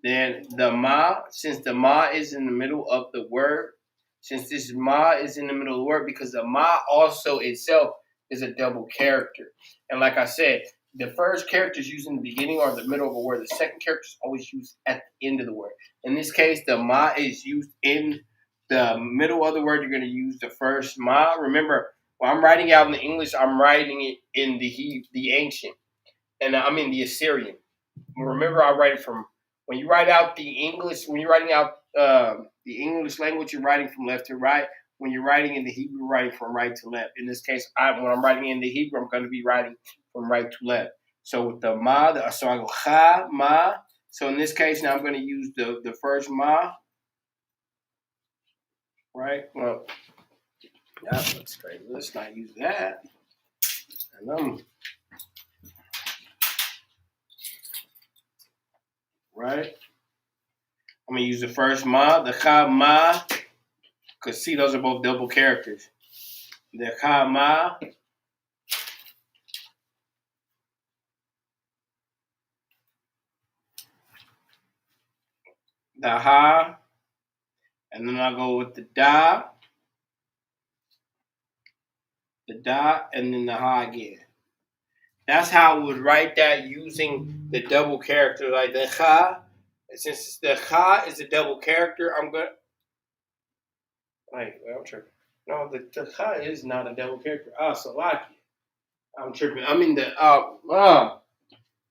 Then the ma, since the ma is in the middle of the word, since this ma is in the middle of the word, because the ma also itself is a double character. And like I said, the first character is used in the beginning or the middle of a word. The second character is always used at the end of the word. In this case, the ma is used in the middle of the word. You're going to use the first ma. Remember, when I'm writing out in the English, I'm writing it in the ancient, and I'm in the Assyrian. Remember, I write it from when you write out the English. When you're writing out the English language, you're writing from left to right. When you're writing in the Hebrew, you're writing from right to left. In this case, when I'm writing in the Hebrew, I'm going to be writing from right to left. So with the ma, so I go ha, ma. So in this case, now I'm going to use the first ma. Right? Well, that looks straight. Let's not use that. And right? I'm going to use the first ma, the ka ma. Because see, those are both double characters. The ka ma. The ha. And then I'll go with the da, and then the ha again. That's how I would write that using the double character, like the ha. Since the ha is a double character, I'm going to... Wait, I'm tripping. No, the ha is not a double character. Salakia. I'm tripping. I'm in the...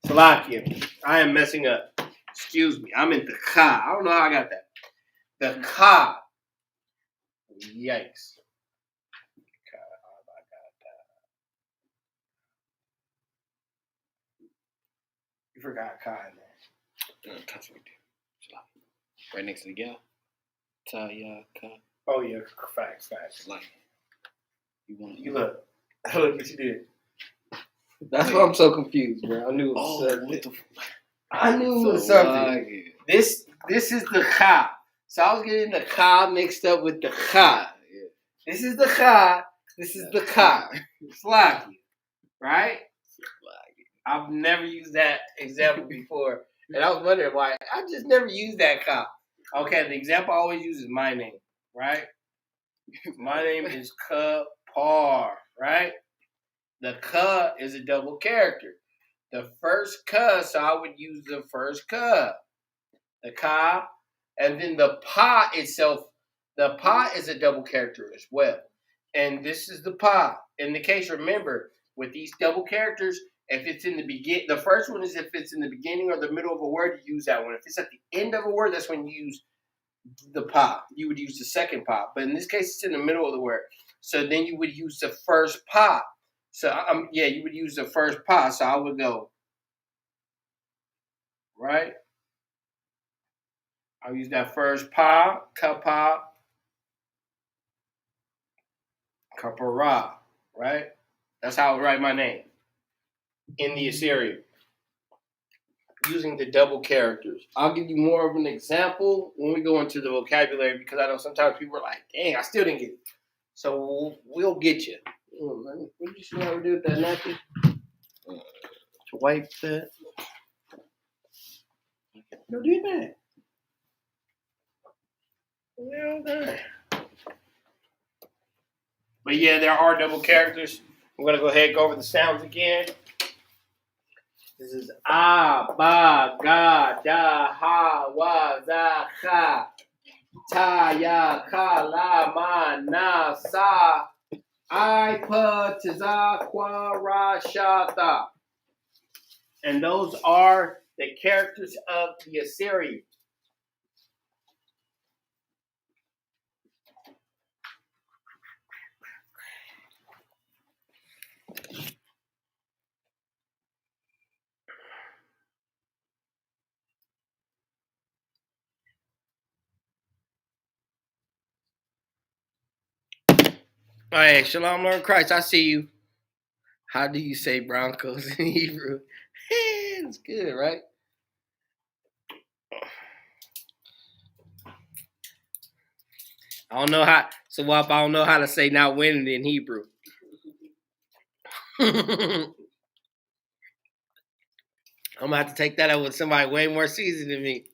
Salakia. I am messing up. Excuse me. I'm in the ka. I don't know how I got that. The ka. Yikes. You forgot ka in there. Right next to the gal. Ta ya ka. Oh yeah, facts. Like You look what you did. That's why I'm so confused, bro. I knew it was something. I knew it was something. This is the ka. So I was getting the ka mixed up with the ka. Yeah. This is the ka. This is the ka. Slacky. Right? I've never used that example before. And I was wondering why. I just never used that ka. Okay, the example I always use is my name. Right? My name is Kapar. Right? The ka is a double character. The first ka, so I would use the first ka. The ka. And then the pa itself, the pa is a double character as well. And this is the pa. In the case, remember, with these double characters, if it's in the beginning, the first one is if it's in the beginning or the middle of a word, you use that one. If it's at the end of a word, that's when you use the pa. You would use the second pa. But in this case, it's in the middle of the word. So then you would use the first pa. So, you would use the first pa. So I would go, right? I'll use that first pa, kapa, kapara, right? That's how I would write my name in the Assyrian, using the double characters. I'll give you more of an example when we go into the vocabulary, because I know sometimes people are like, dang, I still didn't get it. So we'll get you. What did you know how to do with that napkin? To wipe that? No, do that. But yeah, there are double characters. I'm going to go ahead and go over the sounds again. This is a, ba, ga, da, ha, wa, za, cha, ta, ya, ka, la, ma, na, sa, I, pa, ta, za, kwa, ra, sha, ta. And those are the characters of the Assyrian. All right, Shalom, Lord Christ. I see you. How do you say Broncos in Hebrew? It's good, right? I don't know how. So, Wap, I don't know how to say not winning in Hebrew. I'm gonna have to take that up with somebody way more seasoned than me.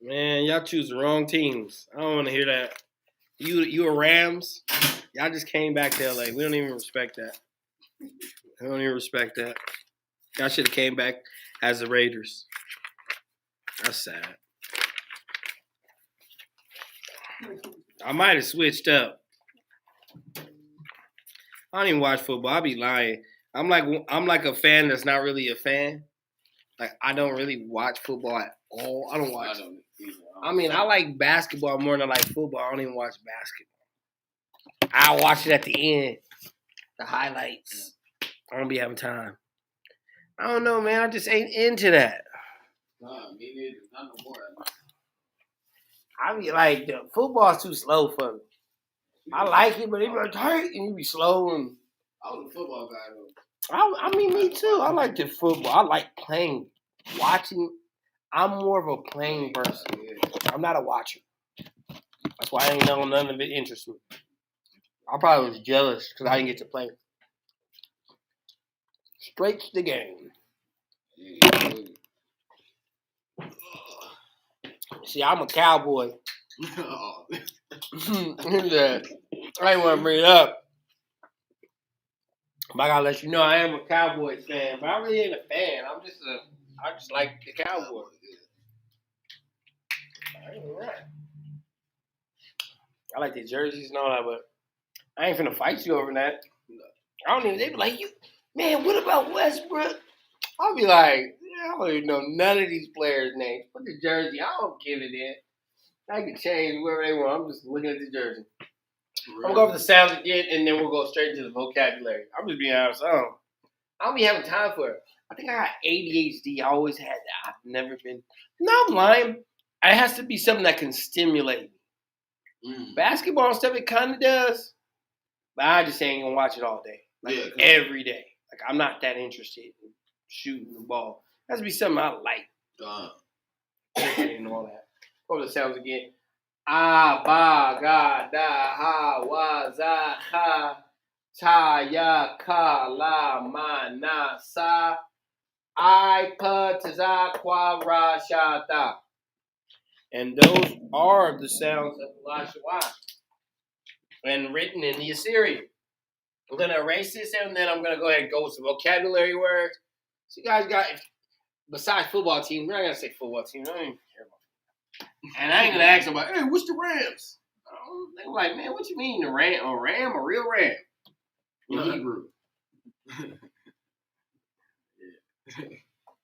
Man, y'all choose the wrong teams. I don't want to hear that. You a Rams? Y'all just came back to LA. We don't even respect that. I don't even respect that. Y'all should have came back as the Raiders. That's sad. I might have switched up. I don't even watch football. I be lying. I'm like a fan that's not really a fan. Like I don't really watch football at all. I don't watch. I mean, I like basketball more than I like football. I don't even watch basketball. I watch it at the end, the highlights. I don't be having time. I don't know, man. I just ain't into that. Nah, me neither. Not no more. I be like, the football's too slow for me. I like it, but it be like tight and you be slow and. I was a football guy though. I mean, me too. I like the football. I like playing, watching. I'm more of a playing person. I'm not a watcher. That's why I ain't know none of it interests me. I probably was jealous because I didn't get to play. Straight to the game. See, I'm a cowboy. I ain't want to bring it up. But I gotta let you know I am a Cowboys fan. But I really ain't a fan. I just like the Cowboys. I like the jerseys and all that, but I ain't finna fight you over that. I don't even. They be like, "You, man, what about Westbrook?" I'll be like, "Yeah, I don't even know none of these players' names. Put the jersey. I don't give it in. I can change wherever they want. I'm just looking at the jersey. I'm gonna go over the sounds again, and then we'll go straight into the vocabulary. I'm just being honest. I don't be having time for it. I think I got ADHD. I always had that. I've never been. No, I'm lying. It has to be something that can stimulate me. Basketball and stuff, it kind of does. But I just ain't gonna watch it all day. Like every day. Like I'm not that interested in shooting the ball. It has to be something I like. I didn't know all that. What were the sounds again? Ah, ba, ga, da, ha, wa, za, ha, ta, ya, ka, la, ma, na, sa, I, pa, ta, za, kwa, ra, sha, da. And those are the sounds of Lashawan and written in the Assyrian. I'm going to erase this and then I'm going to go ahead and go with some vocabulary words. So you guys got, besides football team, we're not going to say football team. I don't even care about it. And I ain't going to ask them about, hey, what's the Rams? They're like, man, what you mean, a ram? A real ram? In Hebrew.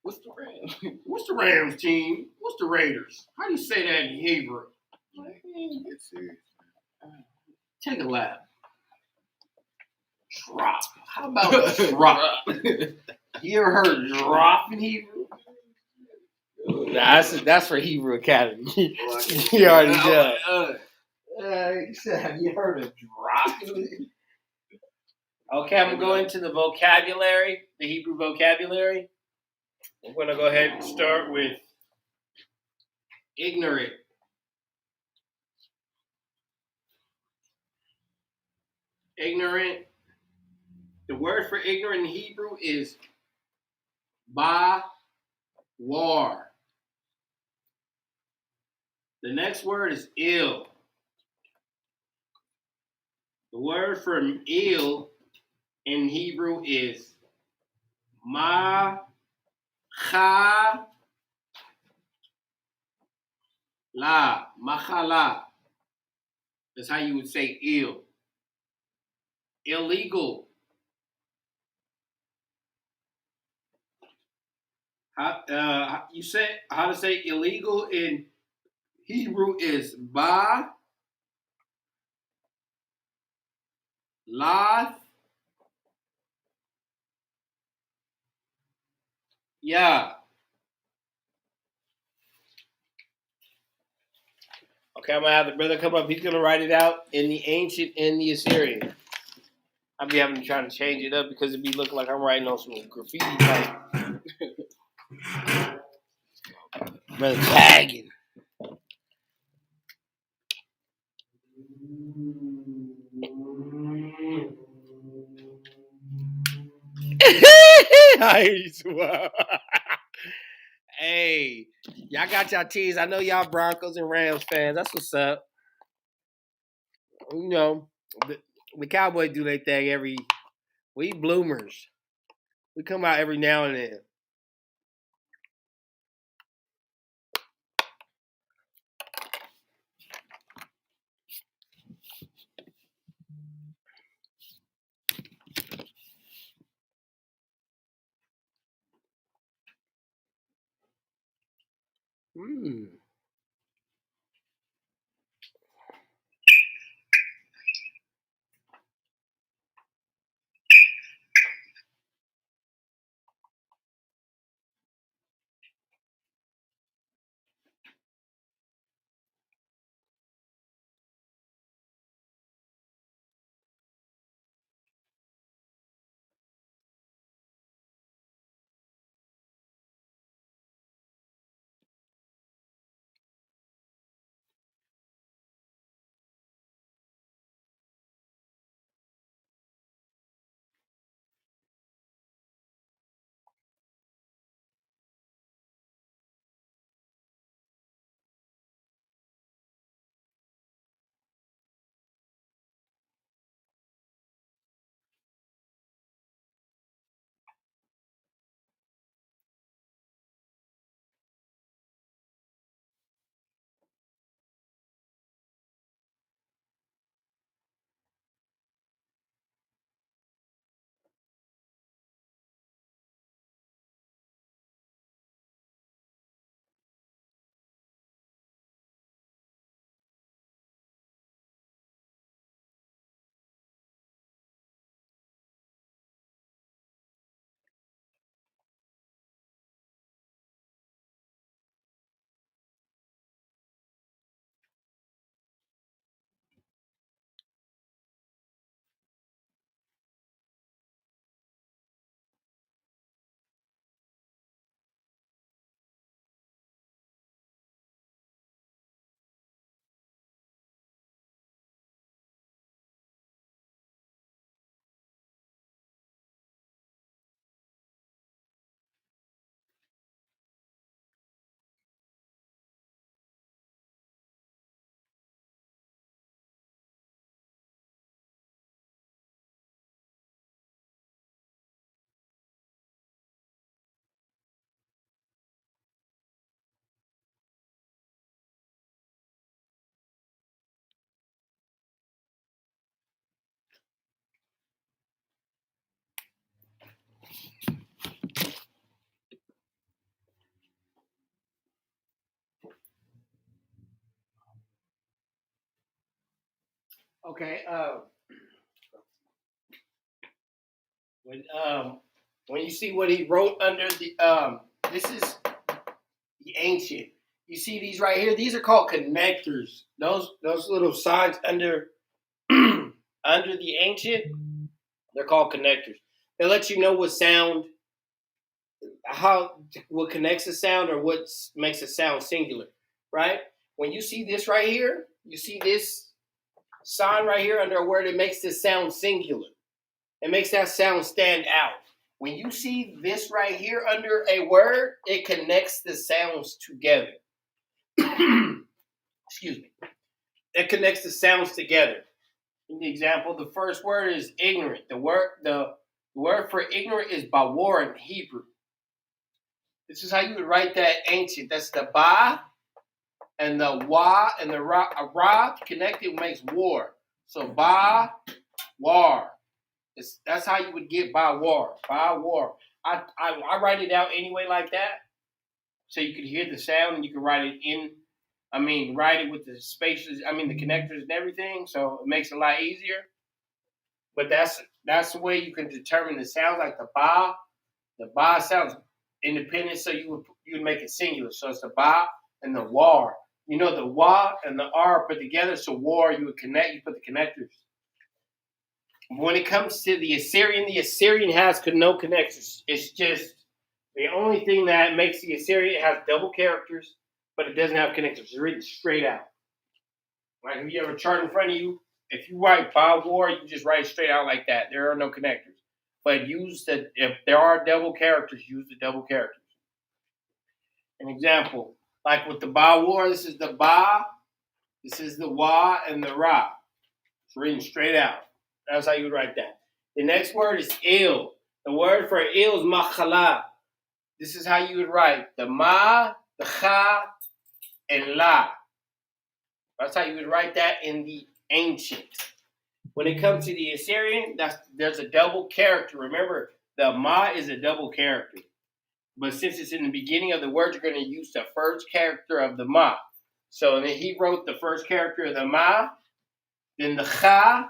What's the Rams? What's the Rams team? What's the Raiders? How do you say that in Hebrew? Get serious. Take a lap. Drop. How about drop? You ever heard drop in Hebrew? Nah, that's for Hebrew Academy. You already know. He said, have you heard of drop? Okay, I'm going to go into the vocabulary, the Hebrew vocabulary. I'm going to go ahead and start with ignorant. Ignorant. The word for ignorant in Hebrew is ba war. The next word is ill. The word for ill in Hebrew is ma cha la, machala. That's how you would say ill. Illegal. You said how to say illegal in Hebrew is ba, la, yeah. Okay, I'm gonna have the brother come up. He's gonna write it out in the ancient and the Assyrian. I'll be having to try to change it up because it be looking like I'm writing on some graffiti type. Brother tagging. I hear you, Swab. Hey, y'all got y'all teams. I know y'all Broncos and Rams fans. That's what's up. You know, the Cowboys do their thing every. We bloomers. We come out every now and then. Mm. Okay. When you see what he wrote under the this is the ancient. You see these right here. These are called connectors. Those little signs under under the ancient, they're called connectors. They let you know what sound, what connects a sound or what makes a sound singular, right? When you see this right here, you see this sign right here under a word. It makes this sound singular. It makes that sound stand out. When you see this right here under a word, it connects the sounds together. Excuse me. It connects the sounds together. In the example, the first word is ignorant. The word for ignorant is bawar in Hebrew. This is how you would write that ancient. That's the ba, and the wa and the ra connected makes war. So ba war. That's how you would get ba war. Ba war. I write it out anyway like that, so you can hear the sound and you can write it in. Write it with the spaces. The connectors and everything. So it makes it a lot easier. But that's the way you can determine the sounds. Like the ba. The ba sounds independent, so you would make it singular. So it's the ba and the war. The wa and the r put together, so war, you would connect, you put the connectors. When it comes to the Assyrian has no connectors. It's just the only thing that makes the Assyrian, it has double characters, but it doesn't have connectors. It's written straight out. Like if you have a chart in front of you, if you write ba war, you just write it straight out like that. There are no connectors. But if there are double characters, use the double characters. An example, like with the ba war, this is the ba, this is the wa, and the ra. It's written straight out. That's how you would write that. The next word is il. The word for il is machala. This is how you would write the ma, the cha, and la. That's how you would write that in the ancient. When it comes to the Assyrian, there's a double character. Remember, the ma is a double character. But since it's in the beginning of the word, you're going to use the first character of the ma. So then he wrote the first character of the ma, then the cha,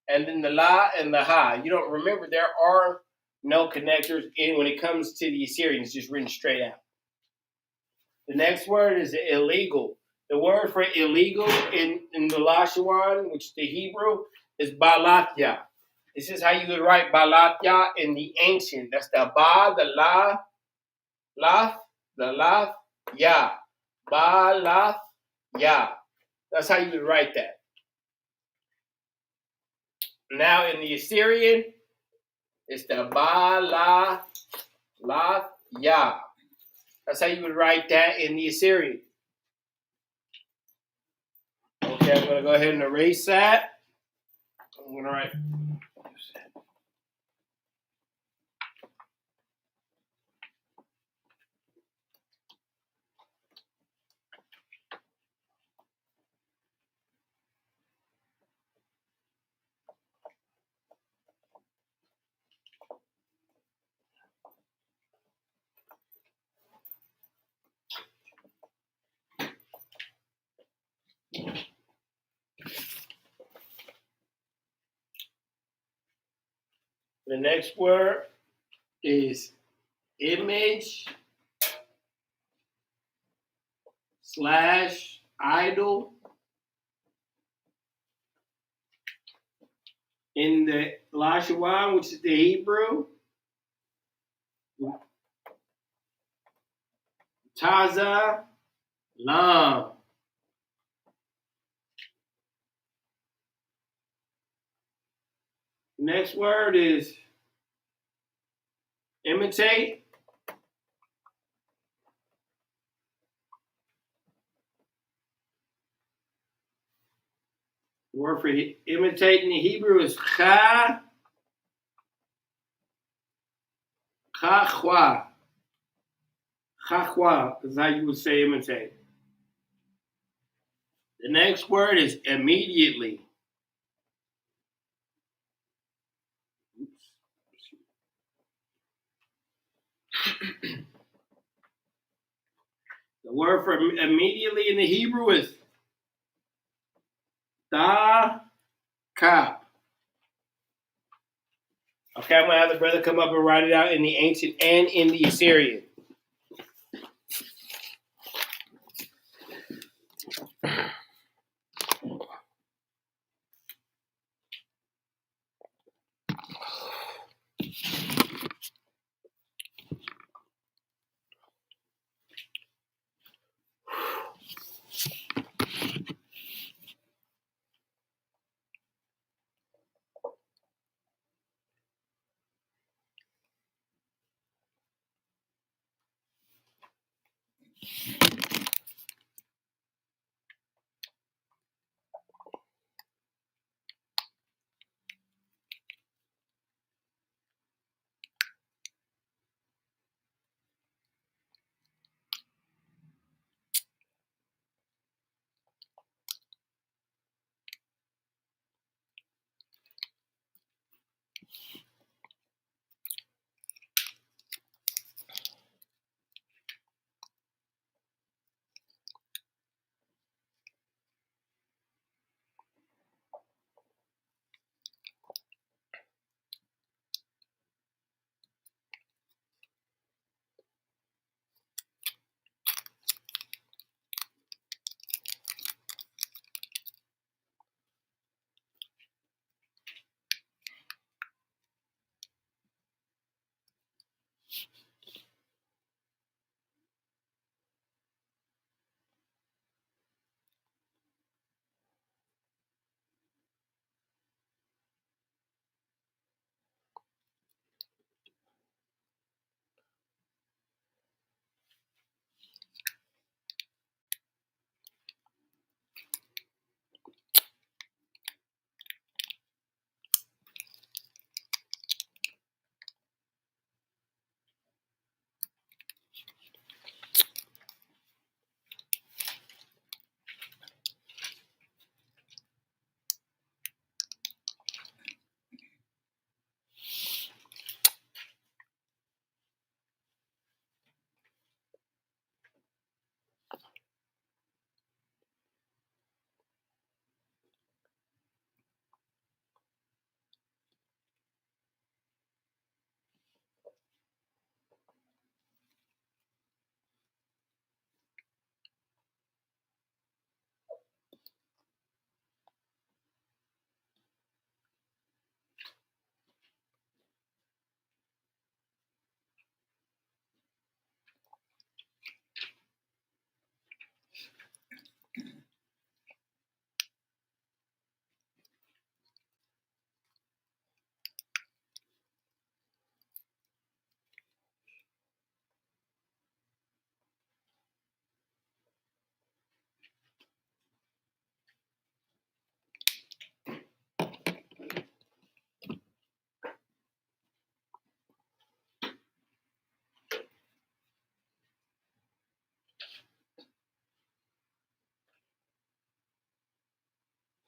and then the la and the ha. You don't remember, there are no connectors when it comes to the Assyrian. It's just written straight out. The next word is illegal. The word for illegal in the Lashawan, which is the Hebrew, is balatya. This is how you would write balatya in the ancient. That's the ba, the la, laf, the laf, ya. Ba, laf, ya. That's how you would write that. Now in the Assyrian, it's the ba, la, laf, ya. That's how you would write that in the Assyrian. Okay, I'm going to go ahead and erase that. I'm going to write. The next word is image / idol. In the Lashawan, which is the Hebrew, Taza Lam. Next word is imitate. The word for imitate in the Hebrew is chachwa. Chachwa is how you would say imitate. The next word is immediately. The word for immediately in the Hebrew is da kap. Okay, I'm going to have the brother come up and write it out in the ancient and in the Assyrian.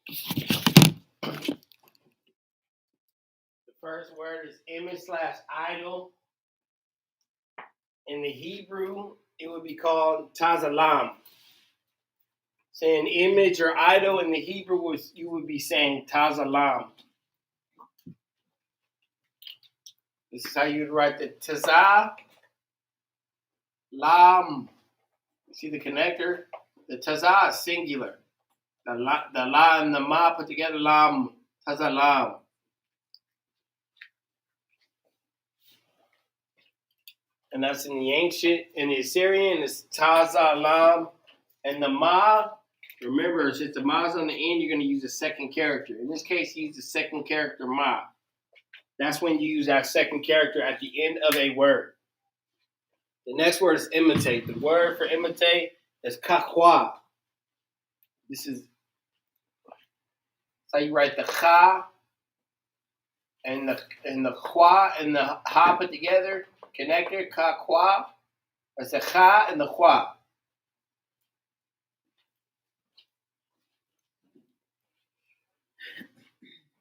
The first word is image/idol. In the Hebrew, it would be called tazalam. Saying image or idol in the Hebrew, you would be saying tazalam. This is how you'd write the tazah, lam. See the connector? The tazah is singular. The la and the ma put together, lam, tazalam. And that's in the ancient, in the Assyrian, it's tazalam. And the ma, remember, since the ma's on the end, you're going to use the second character. In this case, use the second character ma. That's when you use that second character at the end of a word. The next word is imitate. The word for imitate is kakwa. This is how you write the cha and the kwa and the ha put together. Connector, kakwa. That's the cha and the kwa.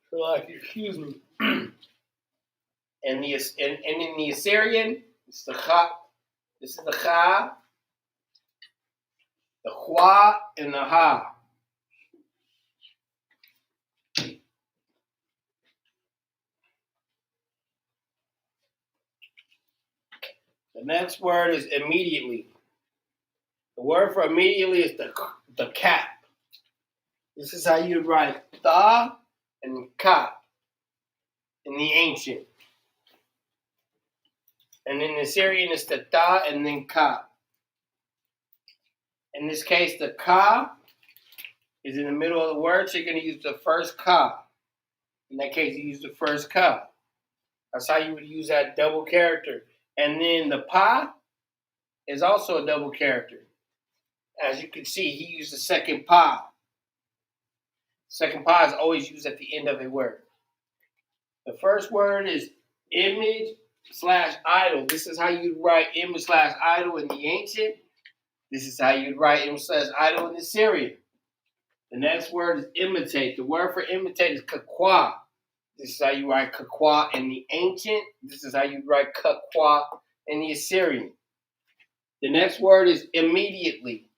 So, like, excuse me. And in the Assyrian, it's the cha. This is the cha, the kwa, and the ha. The next word is immediately. The word for immediately is the cap. This is how you write tha and ka in the ancient. And in the Syrian, it's the ta and then ka. In this case, the ka is in the middle of the word, so you're going to use the first ka. In that case, you use the first ka. That's how you would use that double character. And then the pa is also a double character. As you can see, he used the second pa. Second pa is always used at the end of a word. The first word is image/idol. This is how you write image/idol in the ancient. This is how you write image/idol in the Syrian. The next word is imitate. The word for imitate is kakwa. This is how you write kakwa in the ancient. This is how you write kakwa in the Assyrian. The next word is immediately.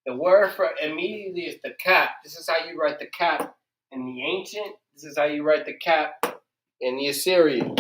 The word for immediately is the cap. This is how you write the cap in the ancient. This is how you write the cap in the Assyrian.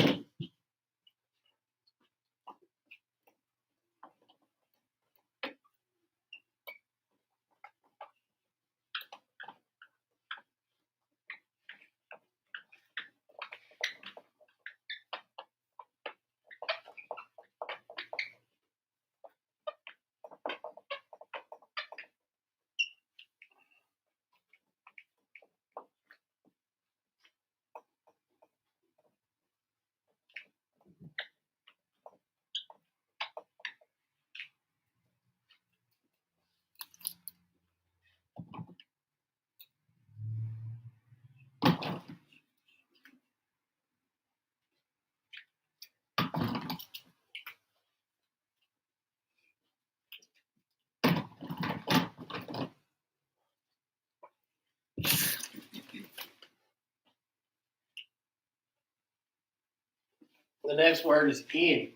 The next word is in.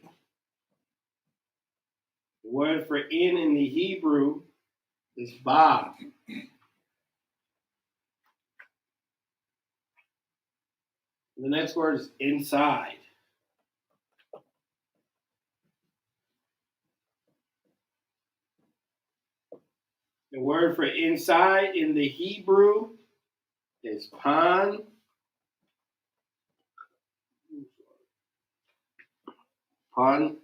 The word for in the Hebrew is ba. The next word is inside. The word for inside in the Hebrew is pan. Pan.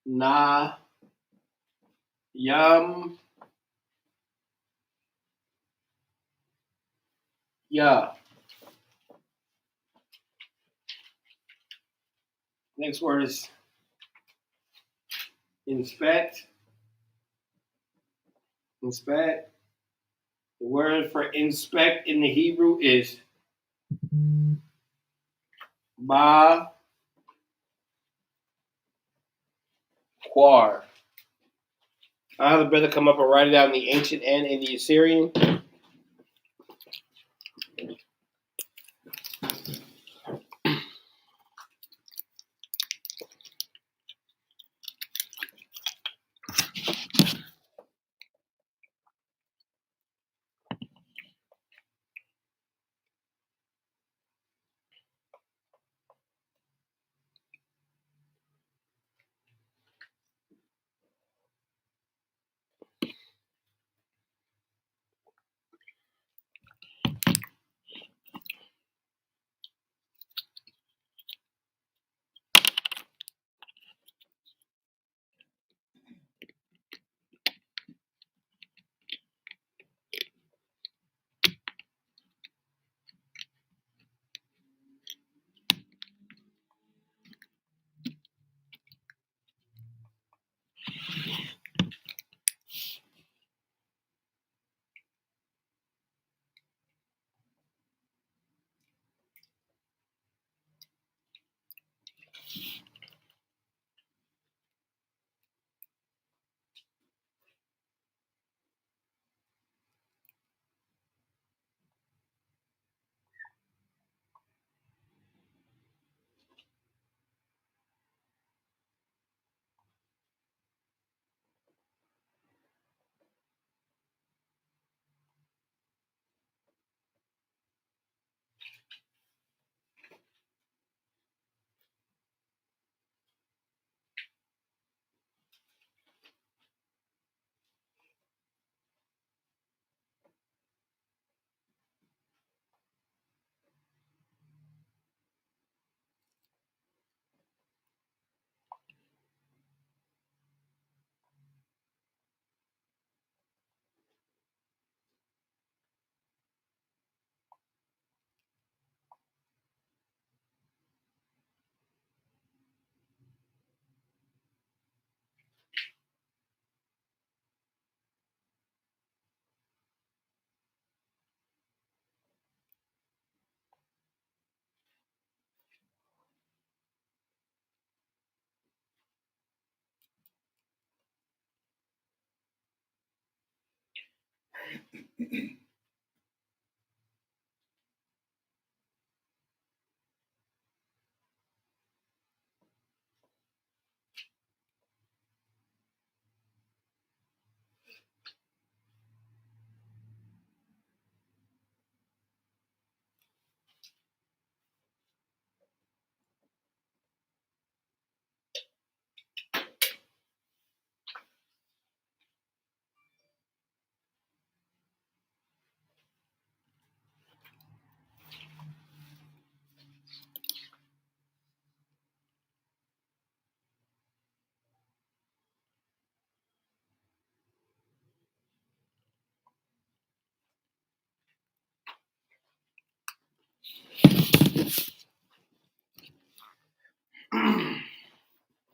Na. Yam. Ya. Next word is inspect. Inspect. The word for inspect in the Hebrew is ba quar. I'll have the brother come up and write it out in the ancient and in the Assyrian.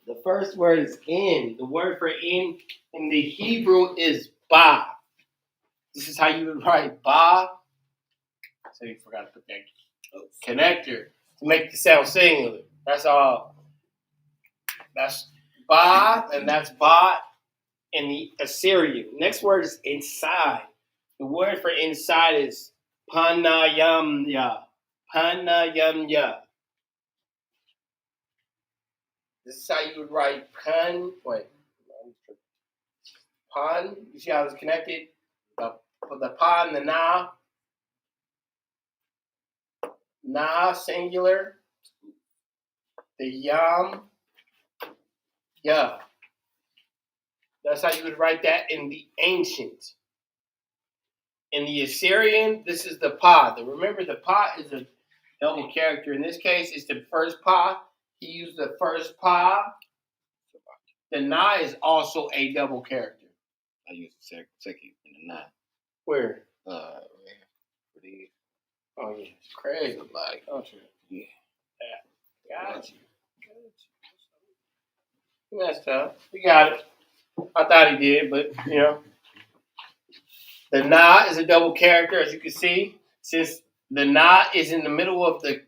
The first word is in. The word for in the Hebrew is ba. This is how you would write ba. So you forgot to put that connector to make the sound singular. That's all. That's ba, and that's ba in the Assyrian. Next word is inside. The word for inside is panayamya. Panayamya. This is how you would write pan. Wait. Pan. You see how it's connected? The pa and the na. Na singular. The yam. Yeah. That's how you would write that in the ancient. In the Assyrian, this is the pa. Remember, the pa is a double character. In this case, it's the first pa. He used the first pa. The na is also a double character. I use the second in the na. Where? Pretty. Oh yeah, it's crazy. Like, Yeah. Got you. That's tough. You got it. I thought he did, but you know. The na is a double character, as you can see. Since the na is in the middle of the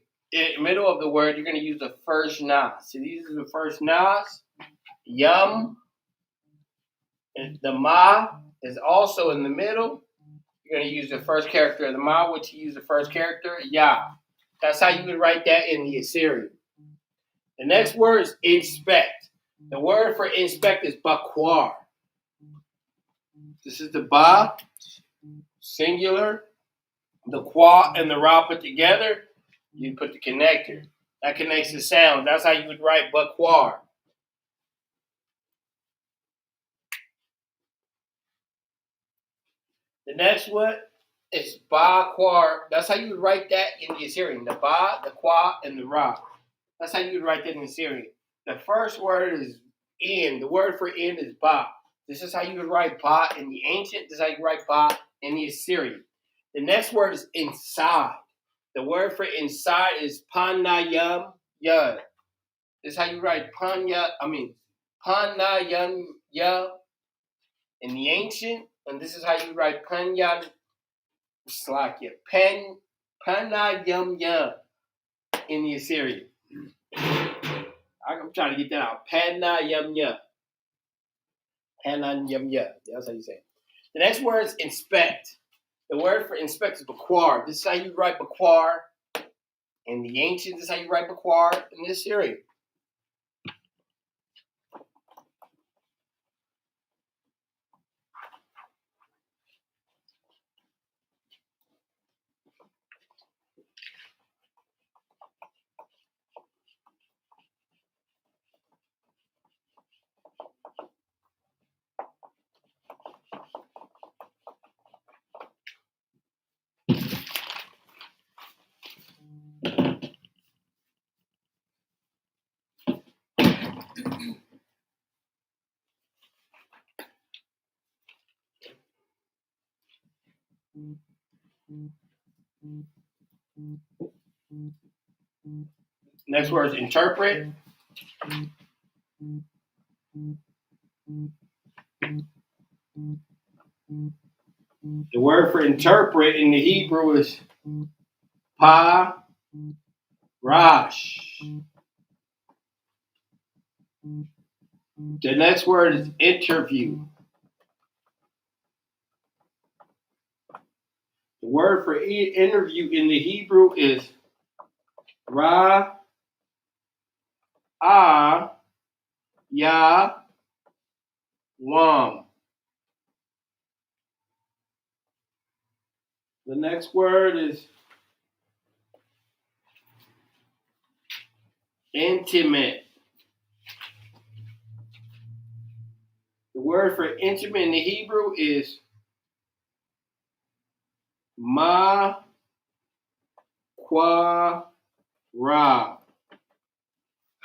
word, you're going to use the first na. So these are the first nas. Yum. And the ma is also in the middle. You're going to use the first character of the ma, which you use the first character, ya. That's how you would write that in the Assyrian. The next word is inspect. The word for inspect is bakwar. This is the ba, singular. The qua and the ra put together, you put the connector. That connects the sound. That's how you would write bakwar. The next one is bakwar. That's how you would write that in the Assyrian. The ba, the qua, and the ra. That's how you would write that in the Assyrian. The first word is in. The word for in is ba. This is how you would write ba in the ancient. This is how you write ba in the Assyrian. The next word is inside. The word for inside is panayam ya. This is how you write panayam ya in the ancient, and this is how you write panayam panayam ya in the Assyrian. I'm trying to get that out. Panayam ya. Panayam ya. That's how you say it. The next word is inspect. The word for inspect is bakwar. This is how you write bakwar in the ancient. This is how you write bakwar in the Assyrian. Next word is interpret. The word for interpret in the Hebrew is parash. The next word is interview. The word for interview in the Hebrew is ra, ya, wam. The next word is intimate. The word for intimate in the Hebrew is ma, qua, ra.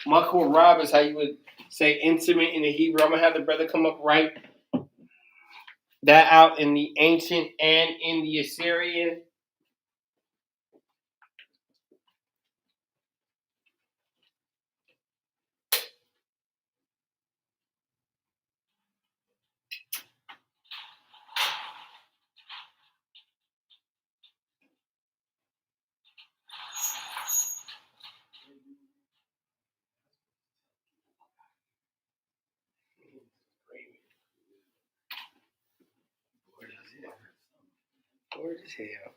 Ma, qua, ra is how you would say intimate in the Hebrew. I'm going to have the brother come up right that out in the ancient and in the Assyrian. Word as hell.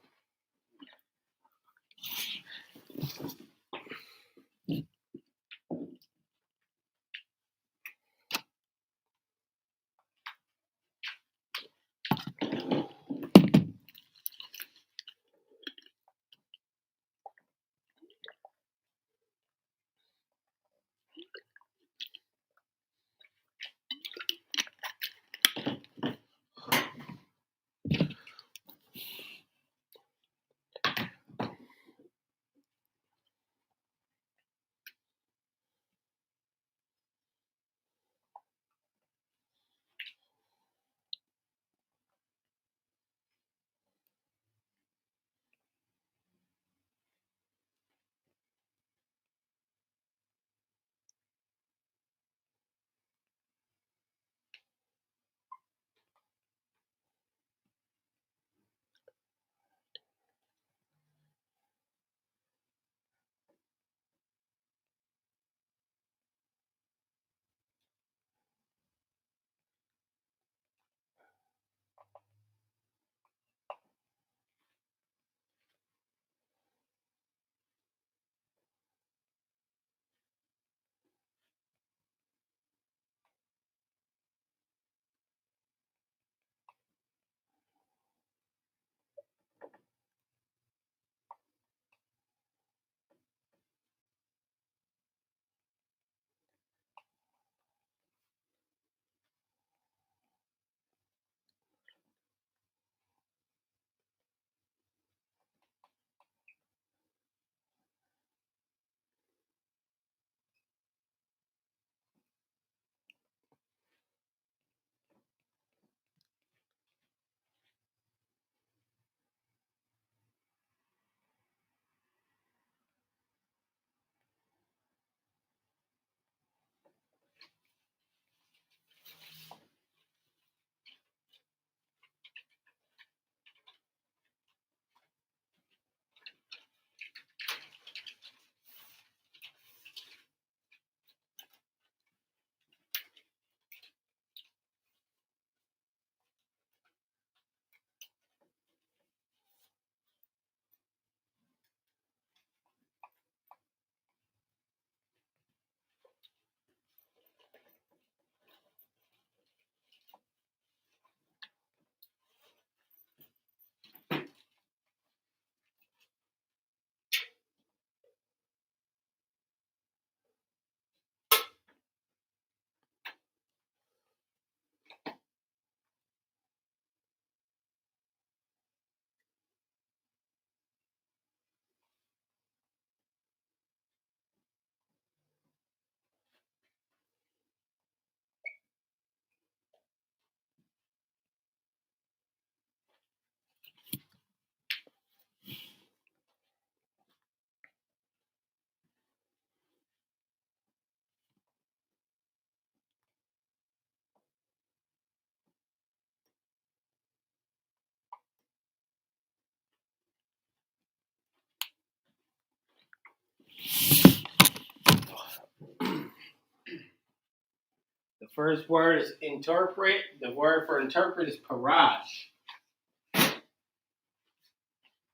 The first word is interpret. The word for interpret is parash.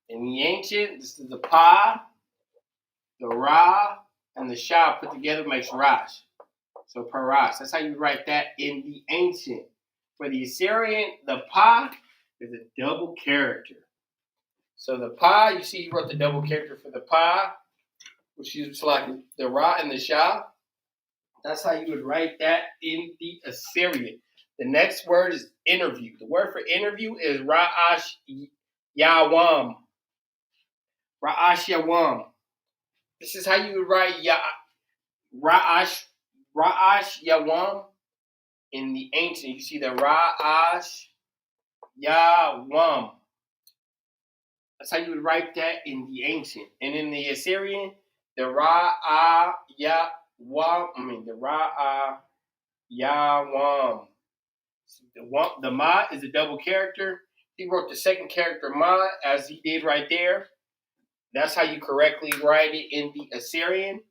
In the ancient, this is the Pa, the Ra, and the Sha put together makes Rash. So Parash. That's how you write that in the ancient. For the Assyrian, the Pa is a double character. So the Pa, you see, he wrote the double character for the Pa, which is like the Ra and the Sha. That's how you would write that in the Assyrian. The next word is interview. The word for interview is Ra'ash Yawam. Ra'ash Yawam. This is how you would write Ra'ash Yawam in the ancient. You see the Ra'ash Yawam. That's how you would write that in the ancient. And in the Assyrian, the Ra'ah Yawam. The Ra'ah Yawam. The Ma is a double character. He wrote the second character Ma as he did right there. That's how you correctly write it in the Assyrian.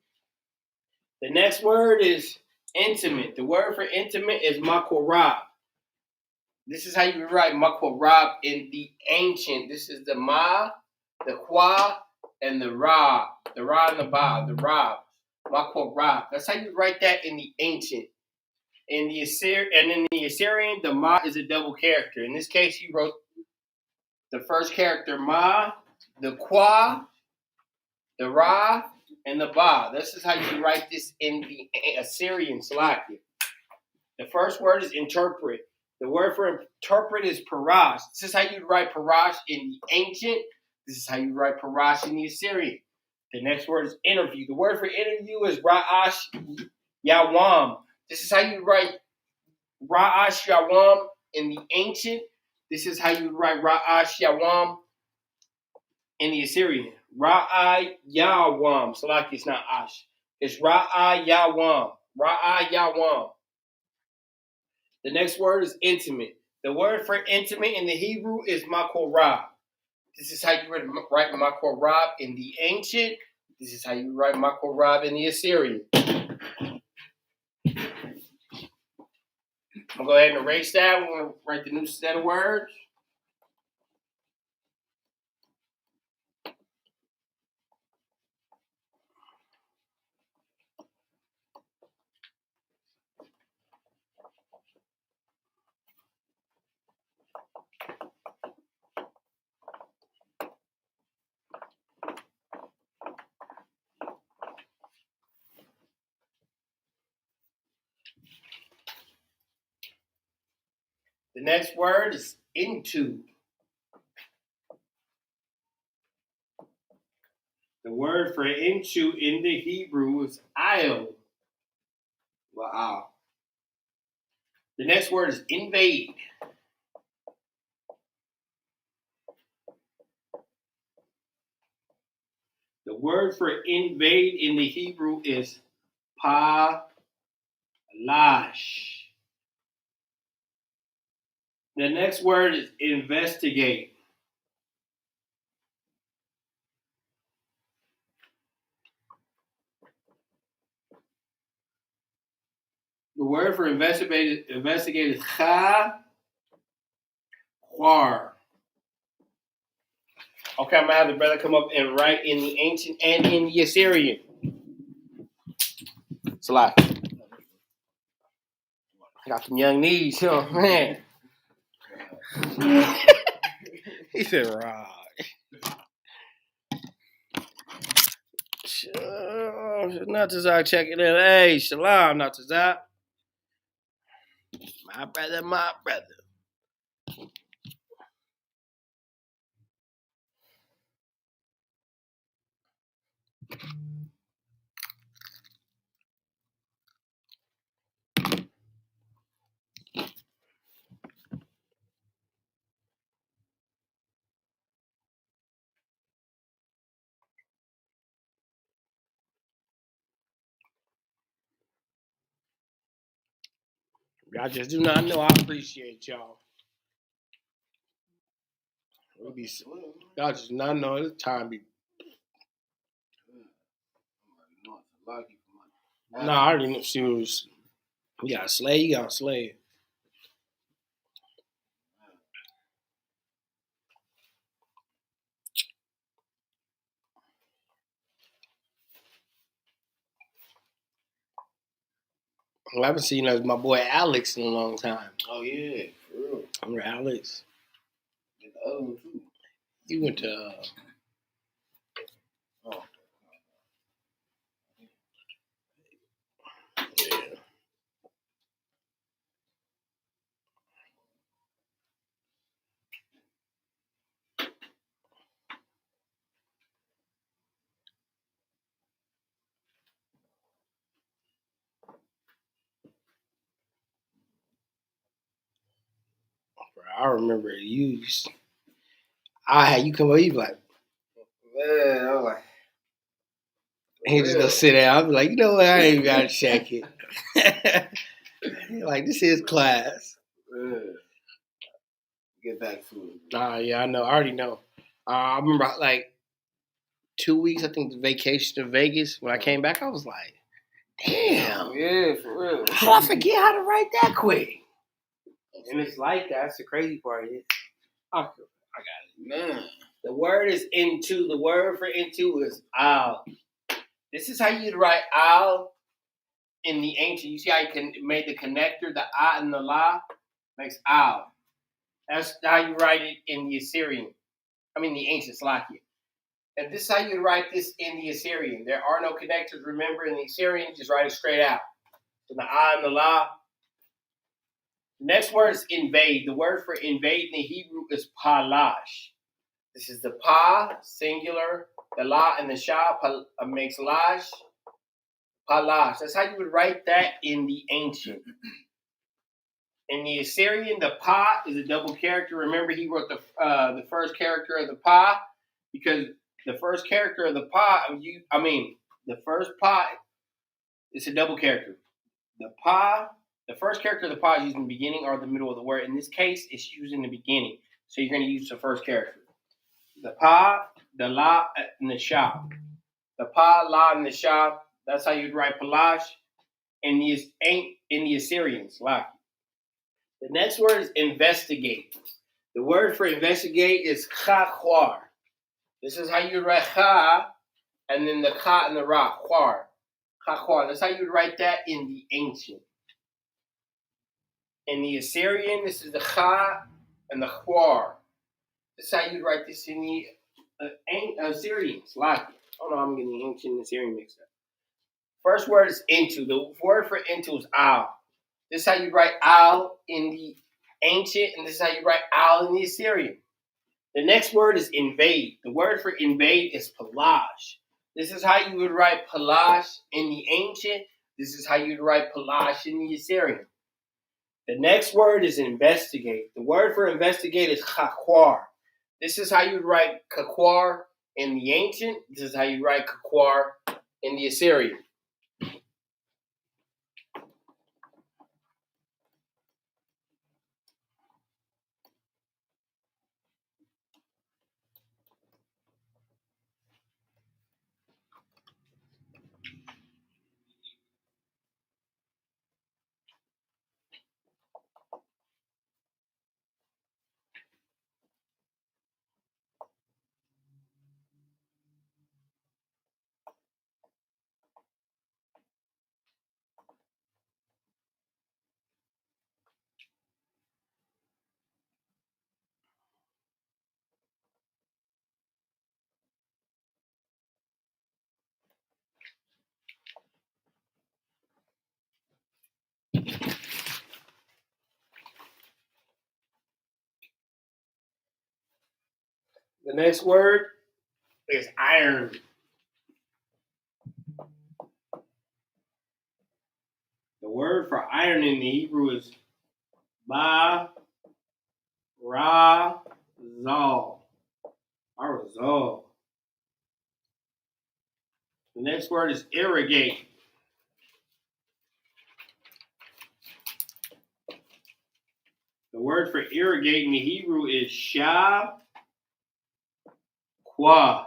The next word is intimate. The word for intimate is Makorab. This is how you write Makorab in the ancient. This is the Ma, the Kwa, and the Ra. The Ra and the Ba, the Ra. Makorab. That's how you write that in the ancient. In the Assyrian, the Ma is a double character. In this case, he wrote the first character Ma, the Kwa, the Ra, and the Ba. This is how you write this in the Assyrian Salakia. The first word is interpret. The word for interpret is parash. This is how you write parash in the ancient. This is how you write parash in the Assyrian. The next word is interview. The word for interview is ra'ash yawam. This is how you write ra'ash yawam in the ancient. This is how you write ra'ash yawam in the Assyrian. Ra'ay yawam. So like it's not ash. It's ra'ay yawam. Ra'ay yawam. The next word is intimate. The word for intimate in the Hebrew is makorab. This is how you write makorab in the ancient. This is how you write makorab in the Assyrian. I'm going to go ahead and erase that. We're going to write the new set of words. The next word is into. The word for into in the Hebrew is ayel. Wow. The next word is invade. The word for invade in the Hebrew is palash. The next word is investigate. The word for investigate is chawar. Okay, I'm going to have the brother come up and write in the ancient and in the Assyrian. Salah. I got some young knees, huh? Man. He said, right. Not to Zach checking in. Hey, shalom, not to Zach. My brother, my brother. Y'all just do not know I appreciate y'all. Y'all just do not know this time be. No, I already knew she was. You got a slay, you got a slay. I haven't seen my boy Alex in a long time. Oh yeah, for real. Remember Alex? And the other one too. He went to. Oh. Yeah. I remember I had you come over, you be like, Man, I was like, he just go sit down. I'll be like, you know what? I ain't even gotta check it. Like, this is class. man. Get back to it. Yeah, I know. I already know. I remember like 2 weeks, I think, the vacation to Vegas. When I came back, I was like, damn. Yeah, for real. How did I forget how to write that quick? And it's like that. That's the crazy part. I got it. Man. The word is into. The word for into is al. This is how you'd write al in the ancient. You see how you made the connector, the a and the la, makes al. That's how you write it in the Assyrian. The ancient Slakia. And this is how you write this in the Assyrian. There are no connectors. Remember, in the Assyrian, just write it straight out. So the a and the la. The next word is invade. The word for invade in the Hebrew is palash. This is the pa, singular, the la and the sha makes lash. Palash. That's how you would write that in the ancient. In the Assyrian, the pa is a double character. Remember, he wrote the first character of the pa because the first character of the pa, the first pa is a double character. The first character of the pa is used in the beginning or the middle of the word. In this case, it's used in the beginning. So you're going to use the first character. The pa, the la, and the sha. The pa, la, and the sha. That's how you'd write palash in the Assyrians. Like. The next word is investigate. The word for investigate is chakwar. This is how you write cha, and then the ka and the ra, kwar. Chakwar. That's how you write that in the ancient. In the Assyrian, this is the cha and the kwar. This is how you write this in the Assyrians. Like, oh no, I'm getting the ancient and Assyrian mixed up. First word is into. The word for into is al. This is how you write al in the ancient, and this is how you write al in the Assyrian. The next word is invade. The word for invade is palash. This is how you would write palash in the ancient. This is how you would write palash in the Assyrian. The next word is investigate. The word for investigate is chakwar. This is how you would write kakwar in the ancient. This is how you write kakwar in the Assyrian. The next word is iron. The word for iron in the Hebrew is ba ra zal. Arazal. The next word is irrigate. The word for irrigate in the Hebrew is shakwa. Shakwa.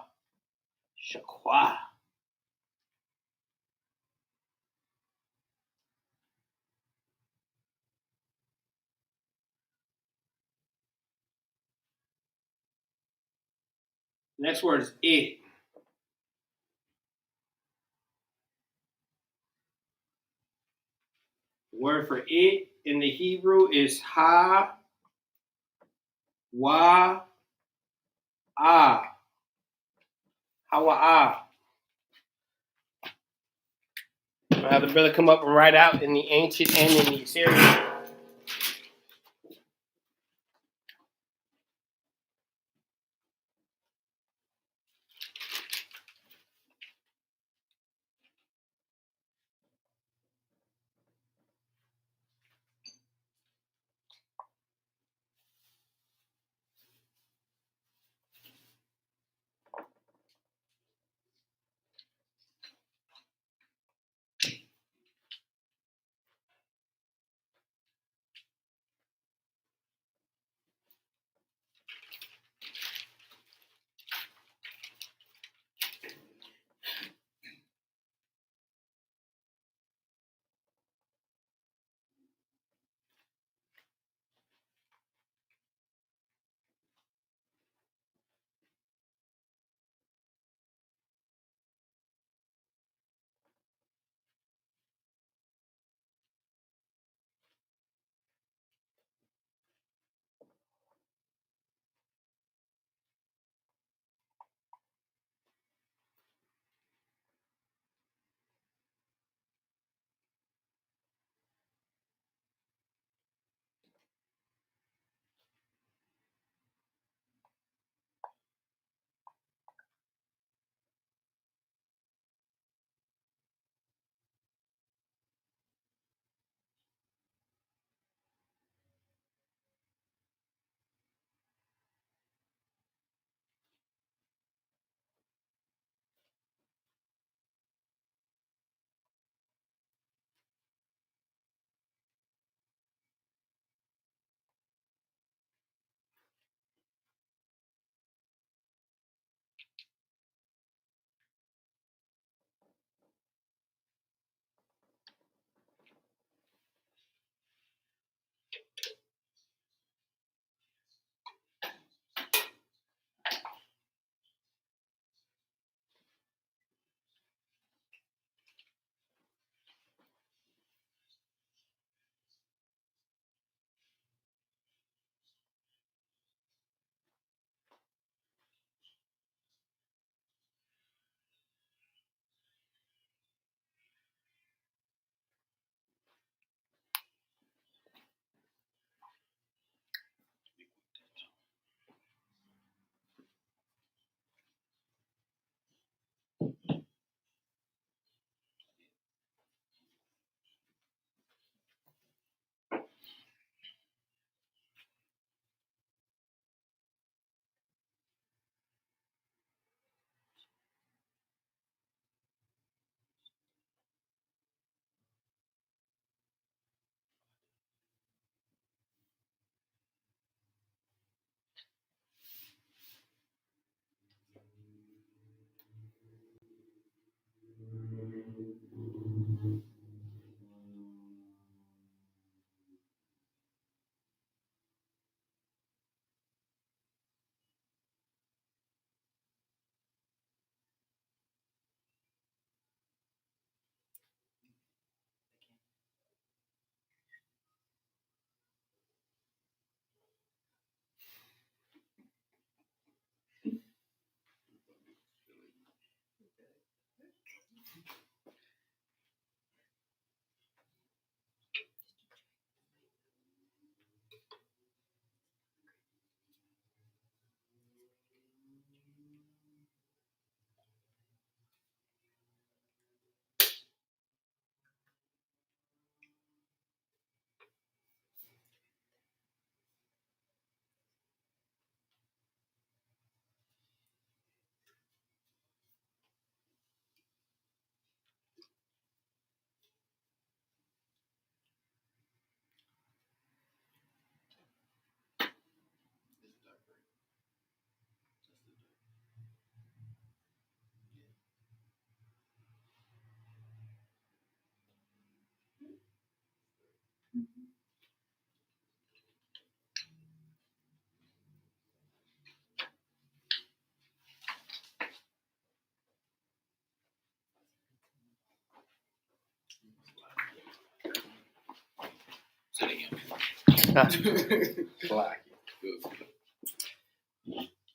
Next word is it. The word for it in the Hebrew is ha, wa, ah. Hawa. I'll have the brother come up and write out in the ancient and in the Assyrian.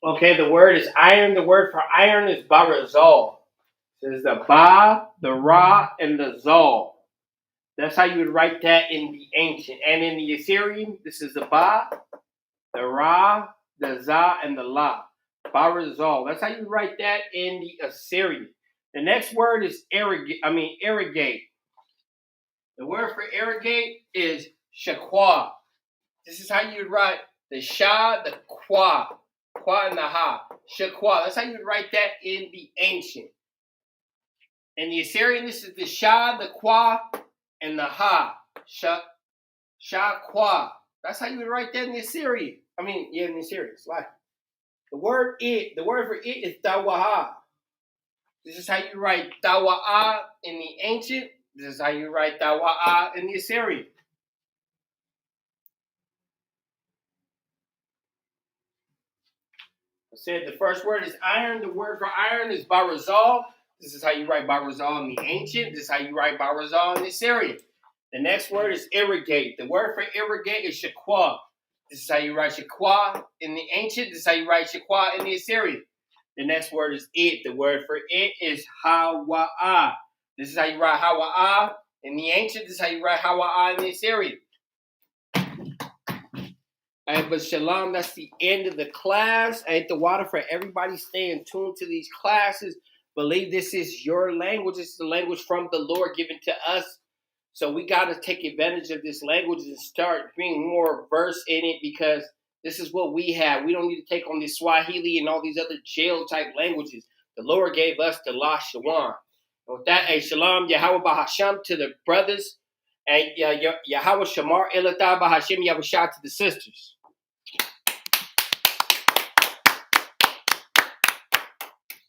Okay, the word is iron. The word for iron is barazal. There's the ba, the ra, and the zal. That's how you would write that in the ancient. And in the Assyrian, this is the ba, the ra, the za, and the la. Barazal. That's how you write that in the Assyrian. The next word is irrigate. The word for irrigate is shakwa. This is how you would write the sha, the kwa and the ha. Shakwa. That's how you would write that in the ancient. In the Assyrian, this is the sha, the kwa, and the ha. Sha kwa. That's how you would write that in the Assyrian. In the Assyrian. It's like the word for it is tawaha. This is how you write tawa'a in the ancient. This is how you write tawa'a in the Assyrian. I said the first word is iron. The word for iron is barazal. This is how you write barazal in the ancient. This is how you write barazal in the Assyrian. The next word is irrigate. The word for irrigate is shakwa. This is how you write shakwa in the ancient. This is how you write shakwa in the Assyrian. The next word is it. The word for it is hawa'a. This is how you write hawa'a in the ancient. This is how you write hawa'a in the Assyrian. All right, but shalom, that's the end of the class. I hate the water for everybody staying tuned to these classes. Believe this is your language. This is the language from the Lord given to us. So we got to take advantage of this language and start being more versed in it because this is what we have. We don't need to take on this Swahili and all these other jail-type languages. The Lord gave us the Lashawan. And with that, shalom, Yahweh Bahasham to the brothers, and Yahweh Shamar Ilatah Bahashim Yahushua to the sisters.